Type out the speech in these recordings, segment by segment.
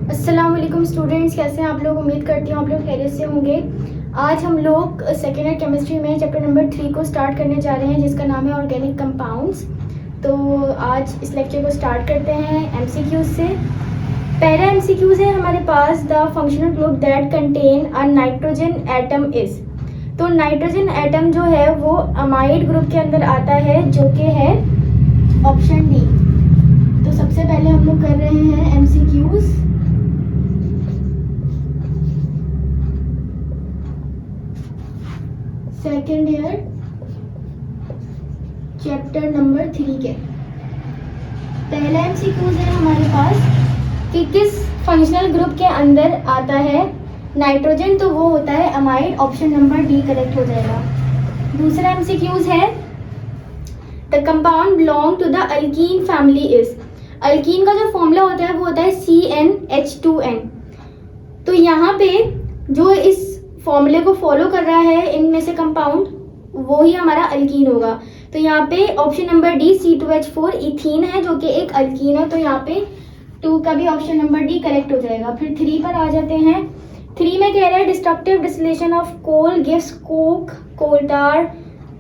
अस्सलाम वालेकुम स्टूडेंट्स, कैसे हैं आप लोग। उम्मीद करती हूँ आप लोग खैरियत से होंगे। आज हम लोग सेकेंड ईयर केमिस्ट्री में चैप्टर नंबर 3 को स्टार्ट करने जा रहे हैं, जिसका नाम है ऑर्गेनिक कंपाउंड्स। तो आज इस लेक्चर को स्टार्ट करते हैं एमसीक्यूज से। पहला एमसीक्यूज है हमारे पास, the functional group that contain a nitrogen atom is. तो नाइट्रोजन एटम जो है वो अमाइड ग्रुप के अंदर आता है, जो कि है ऑप्शन डी। तो सबसे पहले हम लोग कर रहे हैं MCQs. Second year chapter number 3 के पहला एमसीक्यूज है हमारे पास कि किस फंक्शनल ग्रुप के अंदर आता है नाइट्रोजन, तो वो होता है amide. Option number D correct हो जाएगा। दूसरा एमसीक्यूज है the compound belong to the alkene family is. Alkene का जो फॉर्मूला होता है वो होता है CnH2n। तो यहाँ पे जो इस फॉर्मूले को फॉलो कर रहा है इनमें से कंपाउंड, वो ही हमारा अल्कीन होगा। तो यहाँ पे option number D C2H4 ethene है, जो कि एक अल्कीन है। तो यहाँ पे 2 का भी ऑप्शन नंबर डी करेक्ट हो जाएगा। फिर 3 पर आ जाते हैं। 3 में कह रहा है destructive distillation of coal gives coke, coal tar,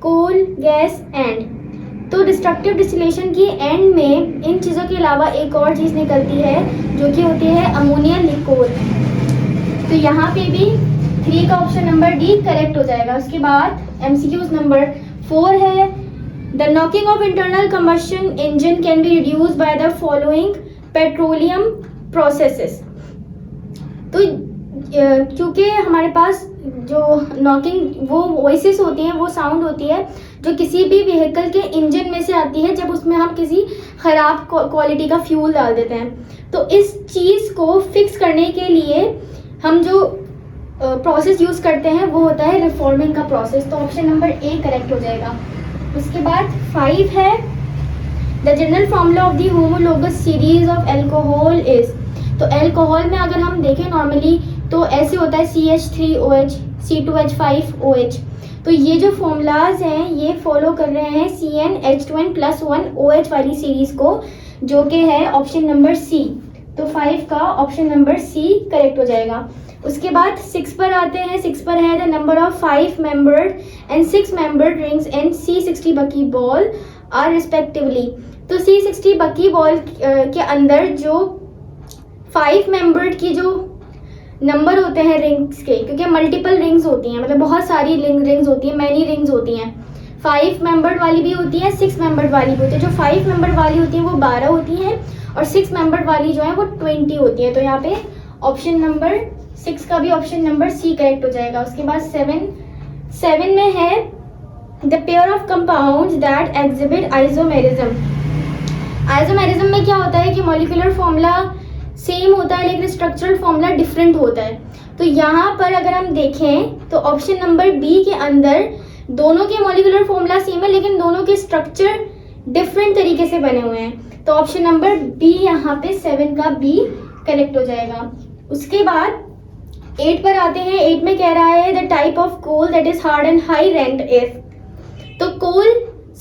coal gas and. तो डिस्ट्रक्टिव डिस्टिलेशन की एंड में इन चीज़ों के अलावा एक और चीज़ निकलती है, जो कि होती है अमोनिया लिकोर। तो यहाँ पे भी 3 का ऑप्शन नंबर डी करेक्ट हो जाएगा। उसके बाद एमसीक्यूज नंबर 4 है the knocking of internal combustion engine can be reduced by the following petroleum processes. तो क्योंकि हमारे पास जो नॉकिंग वो वॉइसेस होती हैं, वो साउंड होती है जो किसी भी व्हीकल के इंजन में से आती है जब उसमें हम किसी ख़राब क्वालिटी का फ्यूल डाल देते हैं। तो इस चीज़ को फिक्स करने के लिए हम जो प्रोसेस यूज़ करते हैं वो होता है रिफॉर्मिंग का प्रोसेस। तो ऑप्शन नंबर ए करेक्ट हो जाएगा। उसके बाद 5 है the general formula of the homologous series of alcohol is. तो एल्कोहल में अगर हम देखें नॉर्मली तो ऐसे होता है CH3OH, C2H5OH। तो ये जो फॉर्मूलाज हैं ये फॉलो कर रहे हैं CnH2n+1OH वाली सीरीज को, जो कि है ऑप्शन नंबर सी। तो 5 का ऑप्शन नंबर सी करेक्ट हो जाएगा। उसके बाद 6 पर आते हैं। 6 पर है the number of 5 membered and 6 membered rings and C60 बकी बॉल आर रिस्पेक्टिवली। तो C60 बकी बॉल के अंदर जो 5 मेंबर्ड की जो नंबर होते हैं रिंग्स के, क्योंकि मल्टीपल रिंग्स होती हैं, मतलब बहुत सारी रिंग्स होती हैं, मैनी रिंग्स होती हैं। 5 मेंबर्ड वाली भी होती है, 6 मेंबर्ड वाली भी होती है। जो 5 मेंबर्ड वाली होती है वो 12 होती हैं और 6 मेंबर्ड वाली जो है वो 20 होती है। तो यहाँ पे ऑप्शन नंबर 6 का भी ऑप्शन नंबर सी करेक्ट हो जाएगा। उसके बाद 7 में है the pair of compounds that exhibit isomerism. Isomerism में क्या होता है कि मॉलिक्यूलर फॉर्मूला सेम होता है लेकिन स्ट्रक्चरल फॉर्मूला डिफरेंट होता है। तो यहाँ पर अगर हम देखें तो ऑप्शन नंबर बी के अंदर दोनों के मॉलिक्यूलर फॉर्मूला सेम है लेकिन दोनों के स्ट्रक्चर डिफरेंट तरीके से बने हुए हैं। तो ऑप्शन नंबर बी यहाँ पे 7 का बी करेक्ट हो जाएगा। उसके बाद 8 पर आते हैं। 8 में कह रहा है the type of coal that is hard and high ranked is. तो कोल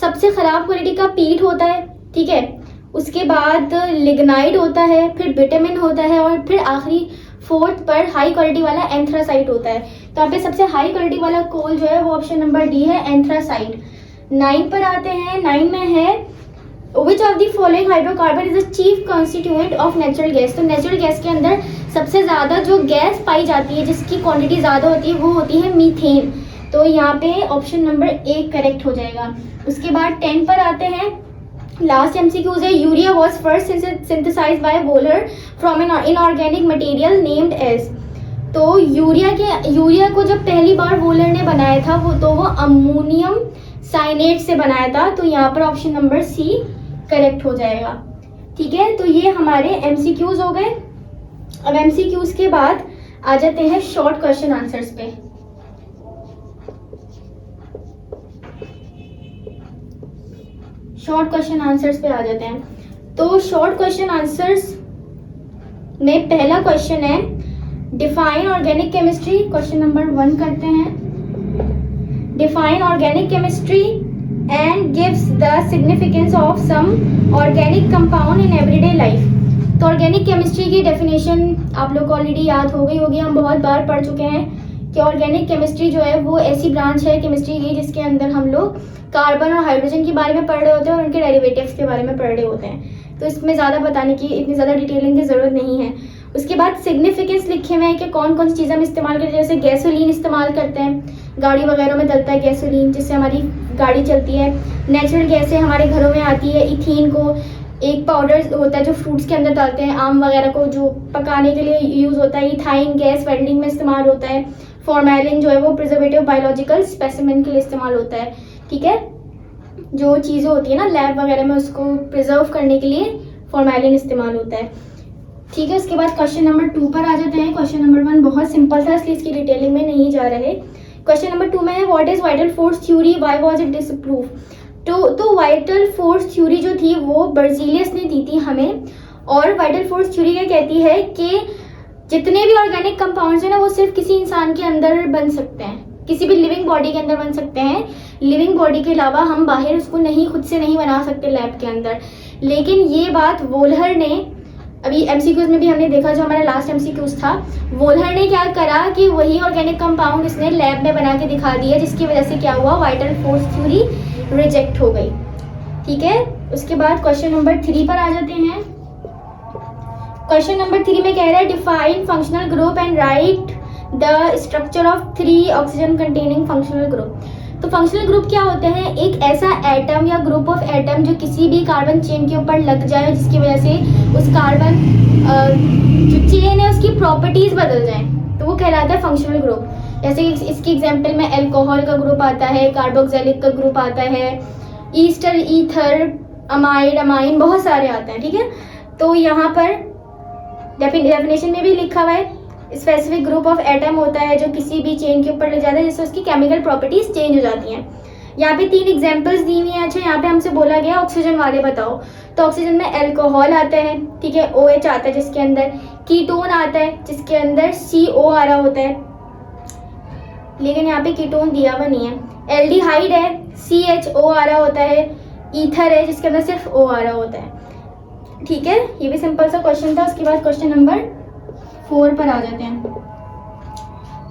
सबसे खराब क्वालिटी का पीट होता है, ठीक है। उसके बाद लिग्नाइट होता है, फिर बिटामिन होता है और फिर आखिरी 4th पर हाई क्वालिटी वाला एंथ्रासाइट होता है। तो यहाँ पे सबसे हाई क्वालिटी वाला कोल जो है वो ऑप्शन नंबर डी है, एंथ्रासाइट। 9 पर आते हैं। 9 में है which of the following hydrocarbon is the chief constituent of natural gas. तो नेचुरल गैस के अंदर सबसे ज़्यादा जो गैस पाई जाती है, जिसकी क्वांटिटी ज़्यादा होती है, वो होती है मीथेन। तो यहाँ पे ऑप्शन नंबर ए करेक्ट हो जाएगा। उसके बाद 10 पर आते हैं। लास्ट एमसीक्यूज है urea was first synthesized by Wohler from an inorganic material named as. तो यूरिया को जब पहली बार वोलर ने बनाया था वो अमोनियम साइनेट से बनाया था। तो यहाँ पर ऑप्शन नंबर सी करेक्ट हो जाएगा, ठीक है। तो ये हमारे एमसीक्यूज हो गए। अब एमसीक्यूज के बाद आ जाते हैं शॉर्ट क्वेश्चन आंसर्स पे। शॉर्ट क्वेश्चन आंसर्स पे आ जाते हैं। तो शॉर्ट क्वेश्चन आंसर्स में पहला क्वेश्चन है define organic chemistry. Question number 1 करते हैं। Define organic chemistry and gives the significance of some organic compound in everyday life. तो ऑर्गेनिक केमिस्ट्री की डेफिनेशन आप लोग को ऑलरेडी याद हो गई होगी, हम बहुत बार पढ़ चुके हैं कि ऑर्गेनिक केमिस्ट्री जो है वो ऐसी ब्रांच है केमिस्ट्री की जिसके अंदर हम लोग कार्बन और हाइड्रोजन के बारे में पढ़ रहे होते हैं और उनके डेरिवेटिव्स के बारे में पढ़ रहे होते हैं। तो इसमें ज़्यादा बताने की, इतनी ज़्यादा डिटेलिंग की ज़रूरत नहीं है। उसके बाद सिग्निफिकेंस लिखे हुए हैं कि कौन कौन सी चीज़ें हम इस्तेमाल करते हैं। जैसे गैसोलीन इस्तेमाल करते हैं, गाड़ी वगैरह में डलता है गैसोलीन, जिससे हमारी गाड़ी चलती है। नेचुरल गैसें हमारे घरों में आती है। इथीन को एक पाउडर होता है जो फ्रूट्स के अंदर डालते हैं, आम वगैरह को जो पकाने के लिए यूज़ होता है। इथाइन गैस वेल्डिंग में इस्तेमाल होता है। फॉर्मेलिन जो है वो प्रिजर्वेटिव बायोलॉजिकल स्पेसिमेन के लिए इस्तेमाल होता है। ठीक है, जो चीज़ें होती है ना लैब वगैरह में, उसको प्रिजर्व करने के लिए फॉर्मेलिन इस्तेमाल होता है। ठीक है, उसके बाद क्वेश्चन नंबर 2 पर आ जाते हैं। क्वेश्चन नंबर 1 बहुत सिंपल था, इसलिए इसकी डिटेलिंग में नहीं जा रहे। क्वेश्चन नंबर 2 में है what is vital force theory, why was it disapprove. तो वाइटल फोर्स थ्योरी जो थी वो बर्जीलियस ने दी थी हमें। और वाइटल फोर्स थ्योरी क्या कहती है कि जितने भी ऑर्गेनिक कंपाउंड्स हैं ना वो सिर्फ किसी इंसान के अंदर बन सकते हैं, किसी भी लिविंग बॉडी के अंदर बन सकते हैं। लिविंग बॉडी के अलावा हम बाहर उसको नहीं, खुद से नहीं बना सकते लैब के अंदर। लेकिन ये बात वोल्हर ने, अभी एमसीक्यूज में भी हमने देखा, जो हमारा लास्ट एमसीक्यूज था, वोल्हर ने क्या करा कि वही ऑर्गेनिक कंपाउंड इसने लैब में बना के दिखा दिया, जिसकी वजह से क्या हुआ, वाइटल फोर्स थ्योरी रिजेक्ट हो गई। ठीक है, उसके बाद क्वेश्चन नंबर 3 पर आ जाते हैं। क्वेश्चन नंबर 3 में कह रहा है define functional group and right the structure of 3 oxygen containing functional group. तो फंक्शनल ग्रुप क्या होते हैं, एक ऐसा एटम या ग्रुप ऑफ एटम जो किसी भी कार्बन चेन के ऊपर लग जाए, जिसकी वजह से उस कार्बन जो चेन है उसकी प्रॉपर्टीज बदल जाएं, तो वो कहलाता है फंक्शनल ग्रुप। जैसे इसकी एग्जांपल में अल्कोहल का ग्रुप आता है, कार्बोक्सिलिक का ग्रुप आता है, ईस्टर, ईथर, अमाइड, अमाइन, बहुत सारे आते हैं। ठीक है, तो यहाँ पर डेफिनेशन में भी लिखा हुआ है स्पेसिफिक ग्रुप ऑफ एटम होता है जो किसी भी चेन के ऊपर लग जाता है, जिससे उसकी केमिकल प्रॉपर्टीज चेंज हो जाती हैं। यहाँ पे 3 एग्जांपल्स दी हुई हैं। अच्छा, यहाँ पे हमसे बोला गया ऑक्सीजन वाले बताओ, तो ऑक्सीजन में अल्कोहल आता है, ठीक है, OH आता है जिसके अंदर, कीटोन आता है जिसके अंदर CO आ रहा होता है, लेकिन यहाँ पे कीटोन दिया हुआ नहीं है। एल्डिहाइड है, CHO आ रहा होता है। ईथर है जिसके अंदर सिर्फ O आ रहा होता है। ठीक है, ये भी सिंपल सा क्वेश्चन था। उसके बाद क्वेश्चन नंबर 4 पर आ जाते हैं।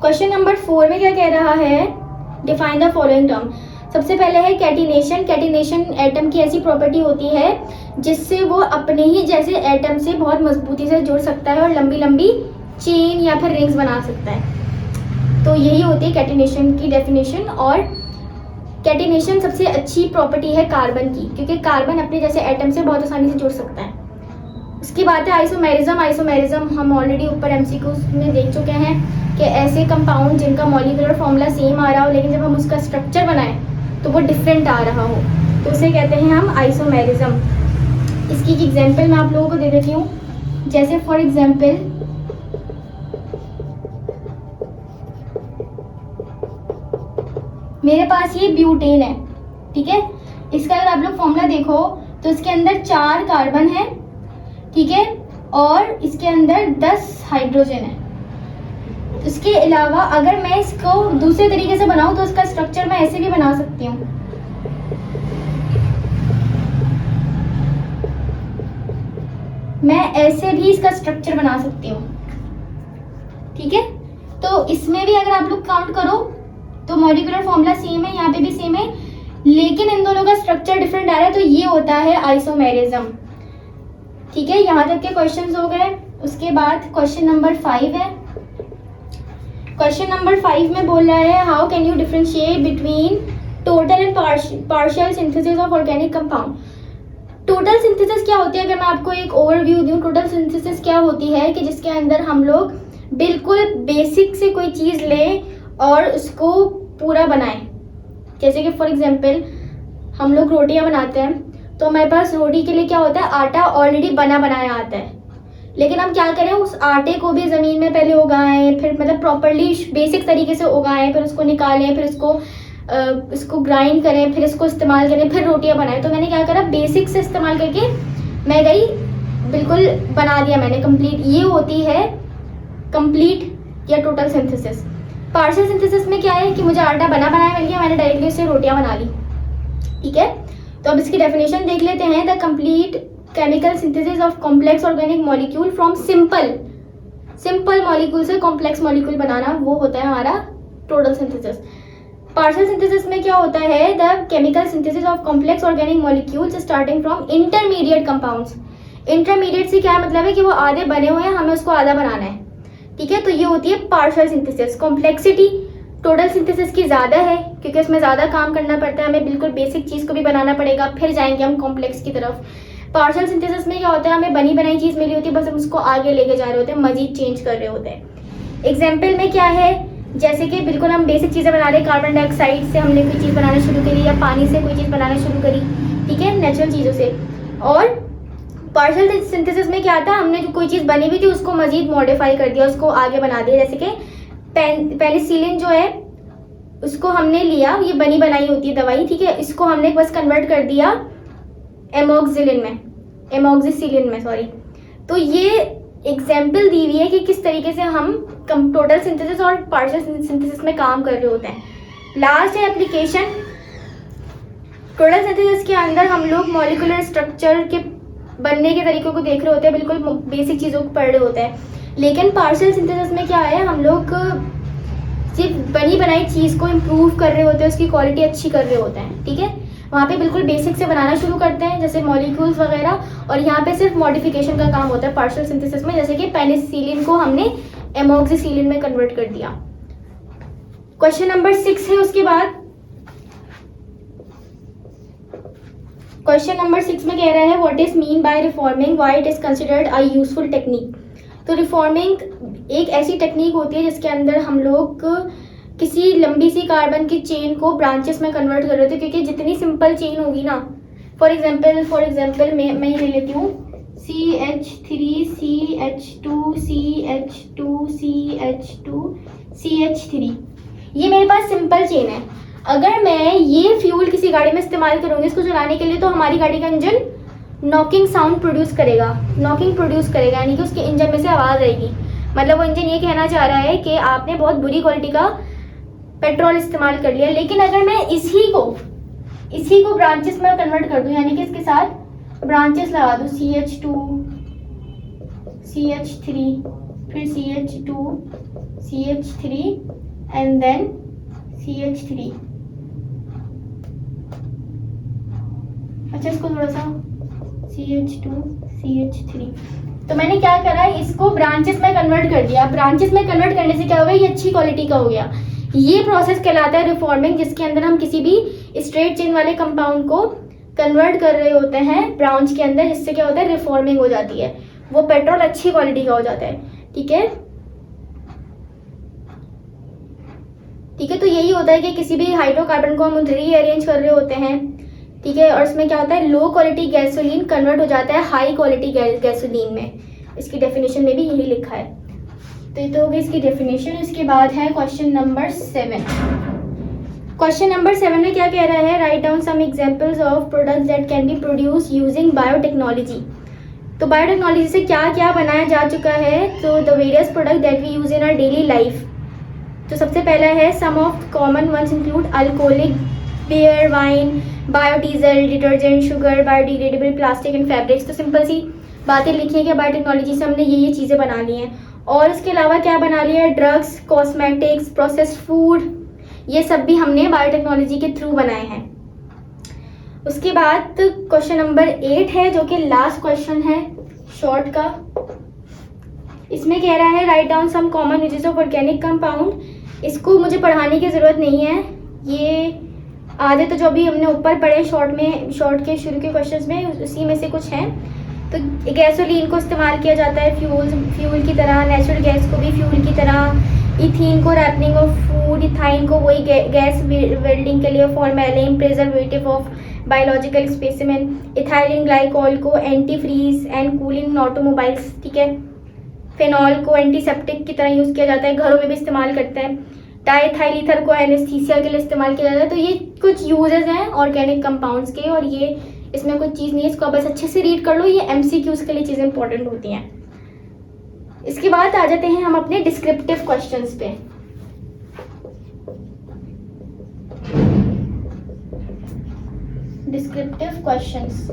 क्वेश्चन नंबर 4 में क्या कह रहा है, डिफाइन द फॉलोइंग टर्म। सबसे पहले है कैटिनेशन। कैटिनेशन एटम की ऐसी प्रॉपर्टी होती है जिससे वो अपने ही जैसे एटम से बहुत मजबूती से जुड़ सकता है और लंबी लंबी चेन या फिर रिंग्स बना सकता है। तो यही होती है कैटिनेशन की डेफिनेशन। और कैटिनेशन सबसे अच्छी प्रॉपर्टी है कार्बन की, क्योंकि कार्बन अपने जैसे एटम से बहुत आसानी से जुड़ सकता है। उसकी बात है आइसोमेरिज्म। आइसोमेरिज्म हम ऑलरेडी ऊपर एमसीक्यूज में देख चुके हैं कि ऐसे कंपाउंड जिनका मॉलिक्यूलर फॉर्मूला सेम आ रहा हो, लेकिन जब हम उसका स्ट्रक्चर बनाएं तो वो डिफरेंट आ रहा हो, तो उसे कहते हैं हम आइसोमेरिज्म। इसकी एक एग्जांपल मैं आप लोगों को दे देती हूँ। जैसे फॉर एग्जांपल मेरे पास ये ब्यूटेन है, ठीक है, इसका अगर आप लोग फॉर्मूला देखो तो इसके अंदर 4 कार्बन है, ठीक है, और इसके अंदर 10 हाइड्रोजन है। इसके अलावा अगर मैं इसको दूसरे तरीके से बनाऊं तो इसका स्ट्रक्चर मैं ऐसे भी बना सकती हूँ। मैं ऐसे भी इसका स्ट्रक्चर बना सकती हूँ, ठीक है। तो इसमें भी अगर आप लोग काउंट करो तो मॉलिक्यूलर फॉर्मूला सेम है, यहाँ पे भी सेम है, लेकिन इन दोनों का स्ट्रक्चर डिफरेंट आ रहा है, तो ये होता है आइसोमेरिज्म। ठीक है, यहाँ तक के क्वेश्चंस हो गए। उसके बाद क्वेश्चन नंबर 5 है। क्वेश्चन नंबर 5 में बोल रहा है how can you differentiate between total and partial synthesis of organic compound. Total synthesis क्या होती है, अगर मैं आपको एक ओवरव्यू दूं, टोटल सिंथेसिस क्या होती है कि जिसके अंदर हम लोग बिल्कुल बेसिक से कोई चीज़ लें और उसको पूरा बनाएं। जैसे कि फॉर एग्जांपल हम लोग रोटियां बनाते हैं, तो हमारे पास रोटी के लिए क्या होता है, आटा ऑलरेडी बना बनाया आता है, लेकिन हम क्या करें, उस आटे को भी ज़मीन में पहले उगाएं, फिर मतलब प्रॉपरली बेसिक तरीके से उगाएं, फिर उसको निकालें, फिर इसको ग्राइंड करें, फिर इसको इस्तेमाल करें, फिर रोटियां बनाएं। तो मैंने क्या करा, बेसिक से इस्तेमाल करके मैं गई बिल्कुल बना दिया मैंने कंप्लीट। ये होती है कंप्लीट या टोटल सिंथेसिस। पार्शियल सिंथेसिस में क्या है कि मुझे आटा बना बनाया मिल गया, मैंने डायरेक्टली उससे रोटियां बना ली, ठीक है। तो अब इसकी डेफिनेशन देख लेते हैं। The complete chemical synthesis of complex organic molecule from simple molecule से कॉम्प्लेक्स मॉलिक्यूल बनाना, वो होता है हमारा टोटल सिंथेसिस। पार्शियल सिंथेसिस में क्या होता है, the chemical synthesis of complex organic molecules starting from intermediate compounds. Intermediate से क्या मतलब है कि वो आधे बने हुए हैं, हमें उसको आधा बनाना है, ठीक है। तो ये होती है partial synthesis. Complexity total synthesis की ज़्यादा है क्योंकि उसमें ज़्यादा काम करना पड़ता है, हमें बिल्कुल बेसिक चीज़ को भी बनाना पड़ेगा, फिर जाएंगे हम कॉम्प्लेक्स की तरफ। पार्शियल सिंथेसिस में क्या होता है, हमें बनी बनाई चीज़ मिली होती है, बस हम उसको आगे लेके जा रहे होते हैं, मजीद चेंज कर रहे होते हैं। एग्जाम्पल में क्या है, जैसे कि बिल्कुल हम बेसिक चीज़ें बना रहे हैं, कार्बन डाइऑक्साइड से हमने कोई चीज़ बनाना शुरू करी या पानी से कोई चीज़ बनाना शुरू करी, ठीक है, नेचुरल चीज़ों से। और पार्शियल सिंथेसिस में क्या आता है, हमने जो कोई चीज़ बनी हुई थी उसको मजीद मॉडिफाई कर दिया, उसको आगे बना दिया। जैसे कि पेनिसिलिन जो है उसको हमने लिया, ये बनी बनाई होती है दवाई, ठीक है, इसको हमने बस कन्वर्ट कर दिया एमोक्सिसिलिन में, सॉरी। तो ये एग्जाम्पल दी हुई है कि किस तरीके से हम टोटल सिंथेसिस और पार्शियल सिंथेसिस में काम कर रहे होते हैं। लास्ट है एप्लीकेशन। टोटल सिंथेसिस के अंदर हम लोग मॉलिक्यूलर स्ट्रक्चर के बनने के तरीकों को देख रहे होते हैं, बिल्कुल बेसिक चीज़ों को पढ़ रहे होते हैं। लेकिन पार्शियल सिंथेसिस में क्या है, हम लोग सिर्फ बनी बनाई चीज़ को इम्प्रूव कर रहे होते हैं, उसकी क्वालिटी अच्छी कर रहे होते हैं, ठीक है। वहाँ पे बिल्कुल बेसिक से बनाना शुरू करते हैं, जैसे मॉलिक्यूल्स वगैरह, और यहाँ पे सिर्फ मॉडिफिकेशन का काम होता है पार्शियल सिंथेसिस में। जैसे कि पेनिसिलिन को हमने एमोक्सिसिलिन में कन्वर्ट कर दिया। क्वेश्चन नंबर 6 है, उसके बाद क्वेश्चन नंबर 6 में कह रहा है what is mean by reforming, why it is considered a useful technique. तो रिफॉर्मिंग एक ऐसी टेक्निक होती है जिसके अंदर हम लोग किसी लंबी सी कार्बन की चेन को ब्रांचेस में कन्वर्ट कर रहे होते हैं, क्योंकि जितनी सिंपल चेन होगी ना, फॉर एग्जांपल मैं ये ले लेती हूँ CH3 CH2 CH2 CH2 CH3, ये मेरे पास सिंपल चेन है। अगर मैं ये फ्यूल किसी गाड़ी में इस्तेमाल करूँगी इसको चलाने के लिए, तो हमारी गाड़ी का इंजन नॉकिंग साउंड प्रोड्यूस करेगा, यानी कि उसके इंजन में से आवाज़ आएगी। मतलब वो इंजन ये कहना चाह रहा है कि आपने बहुत बुरी क्वालिटी का पेट्रोल इस्तेमाल कर लिया। लेकिन अगर मैं इसी को ब्रांचेस में कन्वर्ट कर दूं, यानी कि इसके साथ ब्रांचेस लगा दूं, CH2 CH3 फिर CH2 CH3 and then CH3, अच्छा इसको थोड़ा सा CH2 CH3, तो मैंने क्या करा, इसको ब्रांचेस में कन्वर्ट कर दिया। ब्रांचेस में कन्वर्ट करने से क्या होगा, ये अच्छी क्वालिटी का हो गया। ये प्रोसेस कहलाता है रिफॉर्मिंग, जिसके अंदर हम किसी भी स्ट्रेट चेन वाले कंपाउंड को कन्वर्ट कर रहे होते हैं ब्रांच के अंदर, जिससे क्या होता है, रिफॉर्मिंग हो जाती है, वो पेट्रोल अच्छी क्वालिटी का हो जाता है, ठीक है। तो यही होता है कि किसी भी हाइड्रोकार्बन को हम रीअरेंज कर रहे होते हैं, ठीक है, और इसमें क्या होता है, लो क्वालिटी गैसोलीन कन्वर्ट हो जाता है हाई क्वालिटी गैसोलीन में। इसकी डेफिनेशन में भी यही लिखा है। तो ये तो हो गई इसकी डेफिनेशन। इसके बाद है क्वेश्चन नंबर 7। क्वेश्चन नंबर 7 में क्या कह रहा है, right down some examples of products that can be produce using biotechnology. तो बायोटेक्नोलॉजी से क्या क्या बनाया जा चुका है, तो the various product that we use in our daily life. तो सबसे पहला है some of common ones include alcoholic beer, wine, biodiesel, detergent, sugar, biodegradable plastic and fabrics. तो सिंपल सी बातें लिखी है कि बायोटेक्नोलॉजी से हमने ये चीज़ें बना ली हैं। और इसके अलावा क्या बना लिया है, ड्रग्स, कॉस्मेटिक्स, प्रोसेस्ड फूड, ये सब भी हमने बायोटेक्नोलॉजी के थ्रू बनाए हैं। उसके बाद क्वेश्चन नंबर 8 है, जो कि लास्ट क्वेश्चन है शॉर्ट का। इसमें कह रहा है right down some common uses of organic compound. इसको मुझे पढ़ाने की ज़रूरत नहीं है, ये आधे तो जो भी हमने ऊपर पढ़े शॉर्ट के शुरू के क्वेश्चंस में, उसी में से कुछ हैं। तो गैसोलीन को इस्तेमाल किया जाता है फ्यूल की तरह, नेचुरल गैस को भी फ्यूल की तरह, इथीन को रैपनिंग ऑफ फूड, इथाइन को वही गैस वेल्डिंग के लिए, formalin preservative of biological specimen, ethylene glycol को anti freeze and cooling in automobiles, ठीक है। फेनॉल को एंटीसेप्टिक की तरह यूज़ किया जाता है, घरों में भी इस्तेमाल करते हैं। डाइथाइल को एनेस्थीसिया के लिए इस्तेमाल किया जाता है। तो ये कुछ यूजेस हैं ऑर्गेनिक कंपाउंड्स के, और ये इसमें कुछ चीज़ नहीं है, इसको बस अच्छे से रीड कर लो, ये MCQs के लिए चीज़ें इंपॉर्टेंट होती हैं। इसके बाद आ जाते हैं हम अपने डिस्क्रिप्टिव क्वेश्चंस पे। डिस्क्रिप्टिव क्वेश्चंस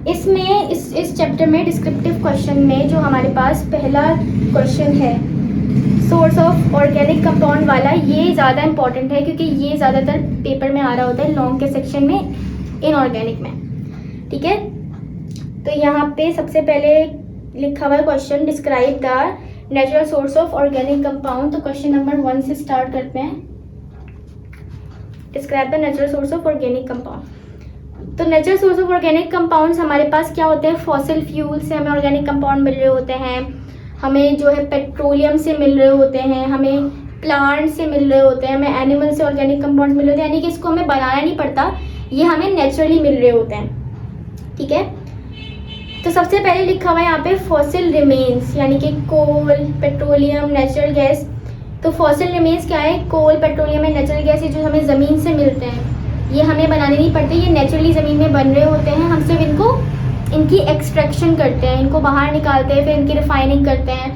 इसमें इस चैप्टर में डिस्क्रिप्टिव क्वेश्चन में जो हमारे पास पहला क्वेश्चन है सोर्स ऑफ ऑर्गेनिक कंपाउंड वाला, ये ज़्यादा इंपॉर्टेंट है क्योंकि ये ज़्यादातर पेपर में आ रहा होता है लॉन्ग के सेक्शन में इनऑर्गेनिक में। ठीक है, तो यहाँ पे सबसे पहले लिखा हुआ है question, describe the natural source of organic compound. तो क्वेश्चन नंबर 1 से स्टार्ट करते हैं। Describe the natural source of organic compound. तो natural source of organic compounds हमारे पास क्या होते हैं? फॉसिल फ्यूल से हमें ऑर्गेनिक कंपाउंड मिल रहे होते हैं, हमें जो है पेट्रोलियम से मिल रहे होते हैं, हमें प्लांट से मिल रहे होते हैं, हमें एनिमल से ऑर्गेनिक कंपाउंड मिल रहे होते हैं, यानी कि इसको हमें बनाना नहीं पड़ता, ये हमें नेचुरली मिल रहे होते हैं। ठीक है, तो सबसे पहले लिखा हुआ है यहाँ पे फॉसिल रिमेन्स, यानी कि कोल, पेट्रोलियम, नेचुरल गैस। तो फॉसिल रिमेन्स क्या है? कोल, पेट्रोलियम एंड नेचुरल गैस, ये जो हमें ज़मीन से मिलते हैं, ये हमें बनाने नहीं पड़ते, ये नेचुरली ज़मीन में बन रहे होते हैं। हम सिर्फ इनकी एक्सट्रैक्शन करते हैं, इनको बाहर निकालते हैं, फिर इनकी रिफाइनिंग करते हैं,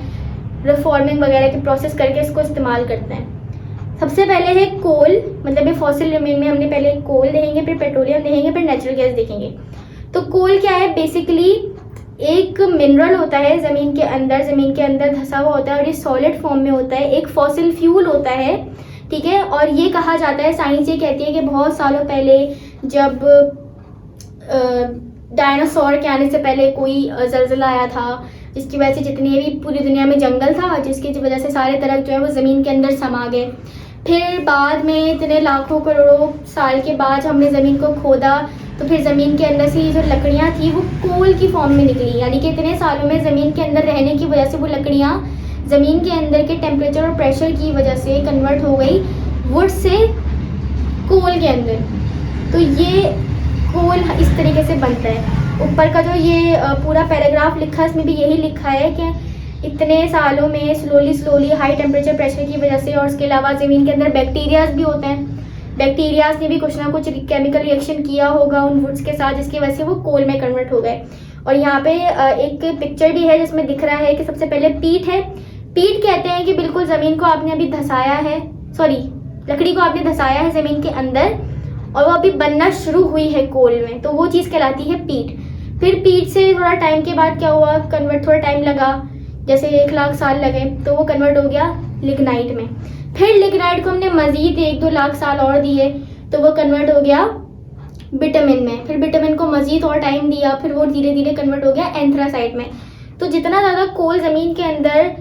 रिफॉर्मिंग वगैरह की प्रोसेस करके इसको इस्तेमाल करते हैं। सबसे पहले है कोल, मतलब ये फॉसिल रिमेन में हमने पहले कोल देखेंगे, फिर पेट्रोलियम देखेंगे, फिर नेचुरल गैस देखेंगे। तो कोल क्या है? बेसिकली एक मिनरल होता है ज़मीन के अंदर धंसा हुआ होता है और ये सॉलिड फॉर्म में होता है, एक फॉसिल फ्यूल होता है। ठीक है, और ये कहा जाता है, साइंस ये कहती है कि बहुत सालों पहले जब डायनासोर के आने से पहले कोई ज़लज़ला आया था, जिसकी वजह से जितने भी पूरी दुनिया में जंगल था, जिसकी वजह से सारे तरफ जो है वो ज़मीन के अंदर समा गए। फिर बाद में इतने लाखों करोड़ों साल के बाद हमने ज़मीन को खोदा, तो फिर ज़मीन के अंदर से ये जो लकड़ियाँ थी वो कोल की फॉर्म में निकली, यानी कि इतने सालों में ज़मीन के अंदर रहने की वजह से वो लकड़ियाँ ज़मीन के अंदर के टेम्परेचर और प्रेशर की वजह से कन्वर्ट हो गई वुड से कोल के अंदर। तो ये कोल इस तरीके से बनता है। ऊपर का जो ये पूरा पैराग्राफ लिखा है, इसमें भी यही लिखा है कि इतने सालों में स्लोली हाई टेम्परेचर प्रेशर की वजह से, और उसके अलावा ज़मीन के अंदर बैक्टीरियाज भी होते हैं, बैक्टीरियाज ने भी कुछ ना कुछ केमिकल रिएक्शन किया होगा उन वुड्स के साथ, जिसकी वजह से वो कोल में कन्वर्ट हो गए। और यहाँ पे एक पिक्चर भी है जिसमें दिख रहा है कि सबसे पहले पीट है। पीट कहते हैं कि बिल्कुल ज़मीन को आपने अभी धंसाया है, लकड़ी को आपने धंसाया है ज़मीन के अंदर और वो अभी बनना शुरू हुई है कोल में, तो वो चीज़ कहलाती है पीट। फिर पीट से थोड़ा टाइम के बाद क्या हुआ, कन्वर्ट थोड़ा टाइम लगा, जैसे 1 लाख साल लगे, तो वो कन्वर्ट हो गया लिग्नाइट में। फिर लिग्नाइट को हमने मज़ीद 1-2 लाख साल और दिए, तो वो कन्वर्ट हो गया बिटमिन में। फिर बिटमिन को मज़ीद और टाइम दिया, फिर वो धीरे धीरे कन्वर्ट हो गया एंथ्रासाइट में। तो जितना ज़्यादा कोल ज़मीन के अंदर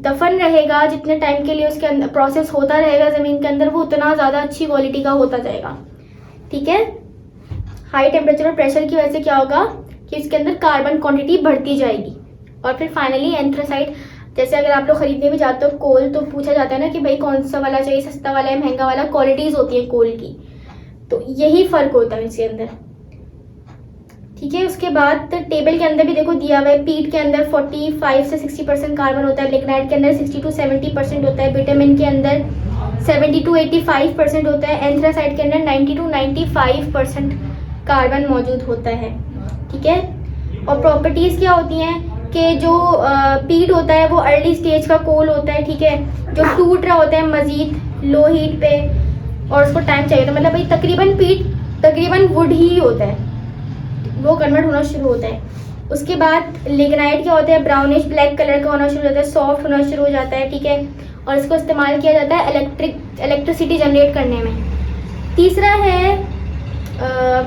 दफन रहेगा, जितने टाइम के लिए उसके अंदर प्रोसेस होता रहेगा ज़मीन के अंदर, वो उतना ज़्यादा अच्छी क्वालिटी का होता जाएगा। ठीक है, हाई टेम्परेचर और प्रेशर की वजह से क्या होगा कि इसके अंदर कार्बन क्वांटिटी बढ़ती जाएगी। और फिर फाइनली एंथ्रासाइट, जैसे अगर आप लोग खरीदने भी जाते हो कोल, तो पूछा जाता है ना कि भाई कौन सा वाला चाहिए, सस्ता वाला है महंगा वाला, क्वालिटीज़ होती है कोल की, तो यही फ़र्क होता है इसके अंदर। ठीक है, उसके बाद टेबल के अंदर भी देखो दिया हुआ है, पीट के अंदर 45 से 60% कार्बन होता है, लिग्नाइट के अंदर 60 to 70% होता है, बिटामिन के अंदर 70 to 85% होता है, एंथ्रासाइट के अंदर 90 to 95% कार्बन मौजूद होता है। ठीक है, और प्रॉपर्टीज़ क्या होती हैं कि जो पीट होता है वो अर्ली स्टेज का कोल होता है। ठीक है, जो टूट रहा होता है मज़ीद लो हीट पे और उसको टाइम चाहिए, तो मतलब भाई तकरीबन पीट तकरीबन वुड ही होता है, वो कन्वर्ट होना शुरू होता है। उसके बाद लिग्नाइट क्या होता है, ब्राउनिश ब्लैक कलर का होना शुरू हो जाता है, सॉफ्ट होना शुरू हो जाता है। ठीक है, और इसको इस्तेमाल किया जाता है इलेक्ट्रिसिटी जनरेट करने में। तीसरा है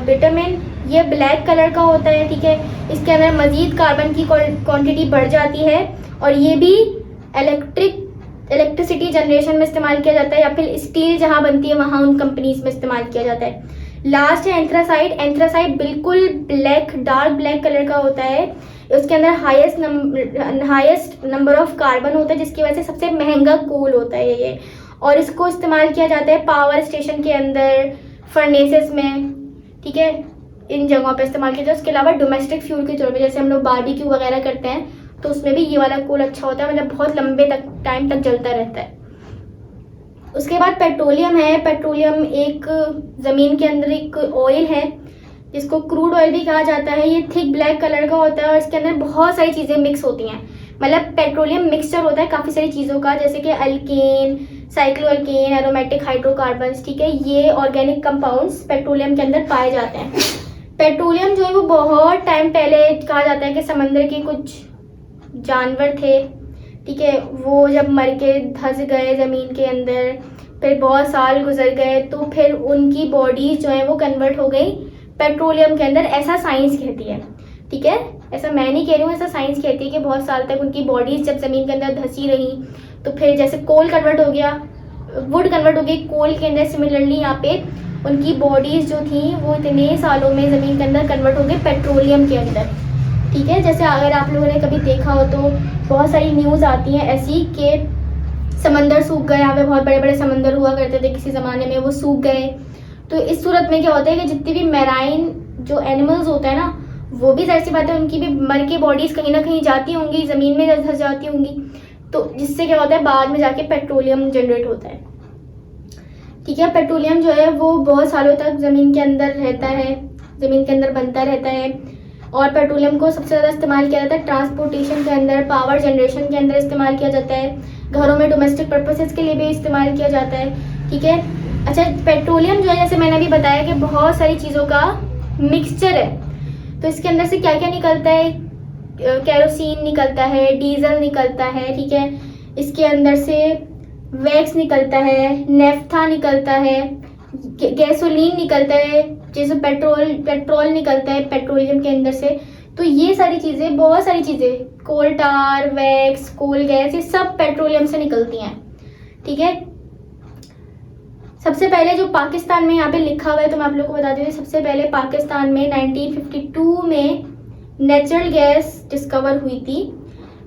विटामिन, ये ब्लैक कलर का होता है। ठीक है, इसके अंदर मज़ीद कार्बन की क्वांटिटी बढ़ जाती है और ये भी इलेक्ट्रिसिटी जनरेशन में इस्तेमाल किया जाता है, या फिर स्टील जहाँ बनती है वहाँ उन कंपनीज में इस्तेमाल किया जाता है। लास्ट है एंथ्रासाइट। एंथ्रासाइट बिल्कुल डार्क ब्लैक कलर का होता है, उसके अंदर हाईएस्ट नंबर ऑफ कार्बन होता है, जिसकी वजह से सबसे महंगा कोल होता है ये। और इसको इस्तेमाल किया जाता है पावर स्टेशन के अंदर, फर्नेसेस में। ठीक है, इन जगहों पे इस्तेमाल किया जाता है। उसके अलावा डोमेस्टिक फ्यूल के तौर पे, जैसे हम लोग बारबेक्यू वगैरह करते हैं, तो उसमें भी ये वाला कोल अच्छा होता है, मतलब बहुत लंबे टाइम तक जलता रहता है। उसके बाद पेट्रोलियम है। पेट्रोलियम एक ज़मीन के अंदर एक ऑयल है जिसको क्रूड ऑयल भी कहा जाता है। ये थिक ब्लैक कलर का होता है और इसके अंदर बहुत सारी चीज़ें मिक्स होती हैं, मतलब पेट्रोलियम मिक्सचर होता है काफ़ी सारी चीज़ों का, जैसे कि alkane, cyclo alkane, aromatic hydrocarbons. ठीक है, ये ऑर्गेनिक कंपाउंड्स पेट्रोलियम के अंदर पाए जाते हैं। पेट्रोलियम जो है वो बहुत टाइम पहले कहा जाता है कि समंदर के कुछ जानवर थे, ठीक है, वो जब मर के धंस गए ज़मीन के अंदर, फिर बहुत साल गुजर गए तो फिर उनकी बॉडीज जो है वो कन्वर्ट हो गई पेट्रोलियम के अंदर, ऐसा साइंस कहती है, ठीक है। ऐसा मैं नहीं कह रही हूँ, ऐसा साइंस कहती है कि बहुत साल तक उनकी बॉडीज जब ज़मीन के अंदर धंसी रही तो फिर जैसे कोल कन्वर्ट हो गया, वुड कन्वर्ट हो गई कोल के अंदर, सिमिलरली यहाँ पे उनकी बॉडीज जो थी वो इतने सालों में ज़मीन के अंदर कन्वर्ट हो गई पेट्रोलियम के अंदर, ठीक है। जैसे अगर आप लोगों ने कभी देखा हो तो बहुत सारी न्यूज़ आती हैं ऐसी कि समंदर सूख गए, यहाँ पे बहुत बड़े बड़े समंदर हुआ करते थे किसी ज़माने में, वो सूख गए। तो इस सूरत में क्या होता है कि जितनी भी मैराइन जो एनिमल्स होते हैं ना, वो भी जाहिर सी बात है उनकी भी मर के बॉडीज़ कहीं ना कहीं जाती होंगी, ज़मीन में धंस जाती होंगी, तो जिससे क्या होता है बाद में जाके पेट्रोलियम जनरेट होता है, ठीक है। पेट्रोलियम जो है वो बहुत सालों तक ज़मीन के अंदर रहता है, ज़मीन के अंदर बनता रहता है। और पेट्रोलियम को सबसे ज़्यादा इस्तेमाल किया जाता है ट्रांसपोर्टेशन के अंदर, पावर जनरेशन के अंदर इस्तेमाल किया जाता है, घरों में डोमेस्टिक पर्पसेस के लिए भी इस्तेमाल किया जाता है, ठीक है। अच्छा, पेट्रोलियम जो है जैसे मैंने अभी बताया कि बहुत सारी चीज़ों का मिक्सचर है, तो इसके अंदर से क्या क्या निकलता है, केरोसिन निकलता है, डीजल निकलता है, ठीक है, इसके अंदर से वैक्स निकलता है, नेफ्था निकलता है, गैसोलीन निकलता है, जैसे पेट्रोल निकलता है पेट्रोलियम के अंदर से। तो ये सारी चीज़ें, बहुत सारी चीज़ें, कोल टार, वैक्स, कोल गैस, ये सब पेट्रोलियम से निकलती हैं, ठीक है। सबसे पहले जो पाकिस्तान में यहाँ पे लिखा हुआ है तो मैं आप लोगों को बता दूँ, सबसे पहले पाकिस्तान में 1952 में नेचुरल गैस डिस्कवर हुई थी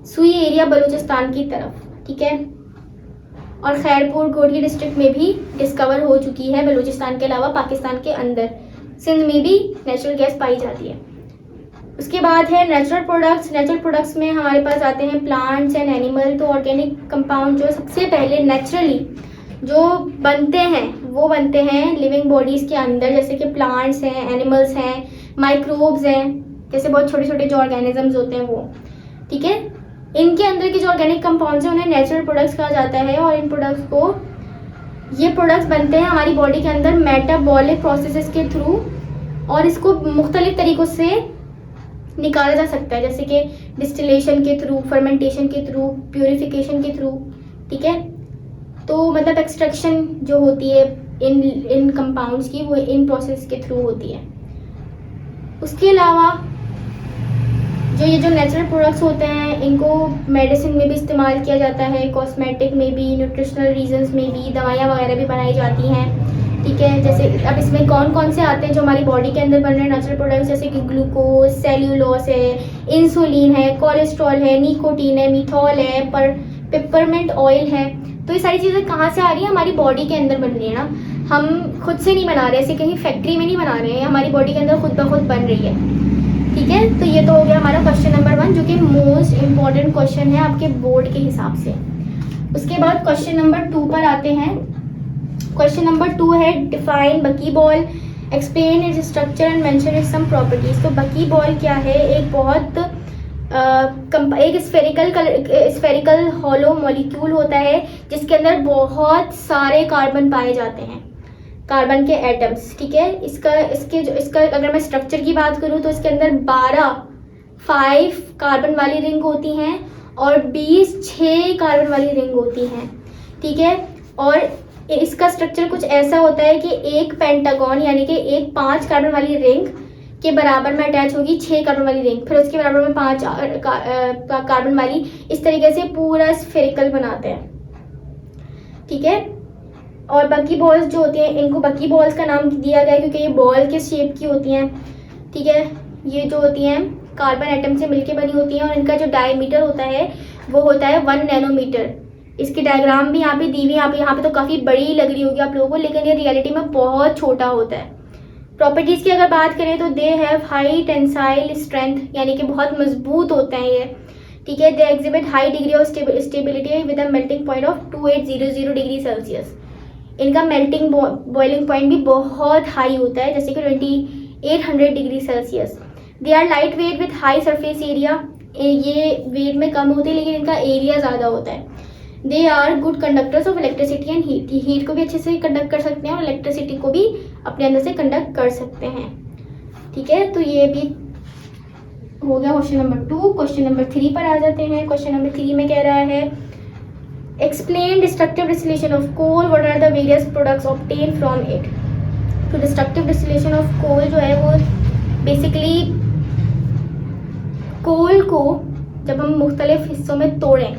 सुई एरिया बलूचिस्तान की तरफ, ठीक है, और खैरपुर घोटी डिस्ट्रिक्ट में भी डिस्कवर हो चुकी है बलूचिस्तान के अलावा पाकिस्तान के अंदर, सिंध में भी नेचुरल गैस पाई जाती है। उसके बाद है नेचुरल प्रोडक्ट्स। नेचुरल प्रोडक्ट्स में हमारे पास आते हैं प्लांट्स एंड एनिमल। तो ऑर्गेनिक कंपाउंड जो सबसे पहले नेचुरली जो बनते हैं वो बनते हैं लिविंग बॉडीज़ के अंदर, जैसे कि प्लांट्स हैं, एनिमल्स हैं, माइक्रोब्स हैं, जैसे बहुत छोटे छोटे जो ऑर्गेनिजम्स होते हैं वो, ठीक है। इनके अंदर के जो ऑर्गेनिक कंपाउंड्स हैं उन्हें नेचुरल प्रोडक्ट्स कहा जाता है। और इन प्रोडक्ट्स को, ये प्रोडक्ट्स बनते हैं हमारी बॉडी के अंदर मेटाबॉलिक प्रोसेसेस के थ्रू, और इसको मुख्तलिफ तरीक़ों से निकाला जा सकता है, जैसे कि डिस्टिलेशन के थ्रू, फर्मेंटेशन के थ्रू, प्यूरिफिकेशन के थ्रू, ठीक है। तो मतलब एक्सट्रैक्शन जो होती है इन कंपाउंड्स की वो इन प्रोसेस के थ्रू होती है। उसके अलावा जो नेचुरल प्रोडक्ट्स होते हैं इनको मेडिसिन में भी इस्तेमाल किया जाता है, कॉस्मेटिक में भी, न्यूट्रिशनल रीजंस में भी, दवाइयाँ वगैरह भी बनाई जाती हैं, ठीक है। जैसे अब इसमें कौन कौन से आते हैं जो हमारी बॉडी के अंदर बन रहे हैं नेचुरल प्रोडक्ट्स, जैसे कि ग्लूकोज, सेल्यूलोस है, इंसुलिन है, कोलेस्ट्रॉल है, निकोटीन है, मिथॉल है, पेपरमेंट ऑयल है। तो ये सारी चीज़ें कहाँ से आ रही है, हमारी बॉडी के अंदर बन रही है ना, हम खुद से नहीं बना रहे, ऐसे कहीं फैक्ट्री में नहीं बना रहे हैं, हमारी बॉडी के अंदर खुद ब खुद बन रही है, ठीक है। तो ये तो हो गया हमारा क्वेश्चन नंबर 1, जो कि मोस्ट इम्पॉर्टेंट क्वेश्चन है आपके बोर्ड के हिसाब से। उसके बाद क्वेश्चन नंबर 2 पर आते हैं। क्वेश्चन नंबर 2 है define bucky ball, explain its structure and mention its some properties. तो बकी बॉल क्या है, एक बहुत एक स्फेरिकल हॉलो मॉलिक्यूल होता है जिसके अंदर बहुत सारे कार्बन पाए जाते हैं, कार्बन के एटम्स, ठीक है। इसका अगर मैं स्ट्रक्चर की बात करूं तो इसके अंदर 5 कार्बन वाली रिंग होती हैं और 6 कार्बन वाली रिंग होती हैं, ठीक है। और इसका स्ट्रक्चर कुछ ऐसा होता है कि एक पेंटागन यानी कि एक 5 कार्बन वाली रिंग के बराबर में अटैच होगी 6 कार्बन वाली रिंग, फिर उसके बराबर में 5 कार्बन वाली, इस तरीके से पूरा स्फेरिकल बनाते हैं, ठीक है। और बकी बॉल्स जो होती हैं, इनको बकी बॉल्स का नाम दिया गया क्योंकि ये बॉल के शेप की होती हैं, ठीक है। ये जो होती हैं कार्बन एटम से मिलके बनी होती हैं और इनका जो डायमीटर होता है वो होता है 1 नैनोमीटर। इसकी डायग्राम भी यहाँ पे दी हुई है, यहाँ पे तो काफ़ी बड़ी लग रही होगी आप लोगों को, लेकिन ये रियलिटी में बहुत छोटा होता है। प्रॉपर्टीज़ की अगर बात करें तो they have high tensile strength, यानी कि बहुत मजबूत होते हैं ये, ठीक है। They exhibit high degree of stability with a melting point of 2800 degree Celsius. इनका मेल्टिंग बॉइलिंग पॉइंट भी बहुत हाई होता है, जैसे कि 2800 degree Celsius. They are light weight with high surface area, ये वेट में कम होते हैं लेकिन इनका एरिया ज़्यादा होता है। They are good conductors of electricity and heat, heat को भी अच्छे से कंडक्ट कर सकते हैं और इलेक्ट्रिसिटी को भी अपने अंदर से कंडक्ट कर सकते हैं, ठीक है, तो ये भी हो गया क्वेश्चन नंबर 2। क्वेश्चन नंबर 3 पर आ जाते हैं। क्वेश्चन नंबर 3 में कह रहा है explain destructive distillation of coal, what are the various products obtain from it. तो डिस्ट्रक्टिव डिस्टिलेशन ऑफ कोल जो है वो बेसिकली कोल को जब हम मुख्तलिफ हिस्सों में तोड़ें,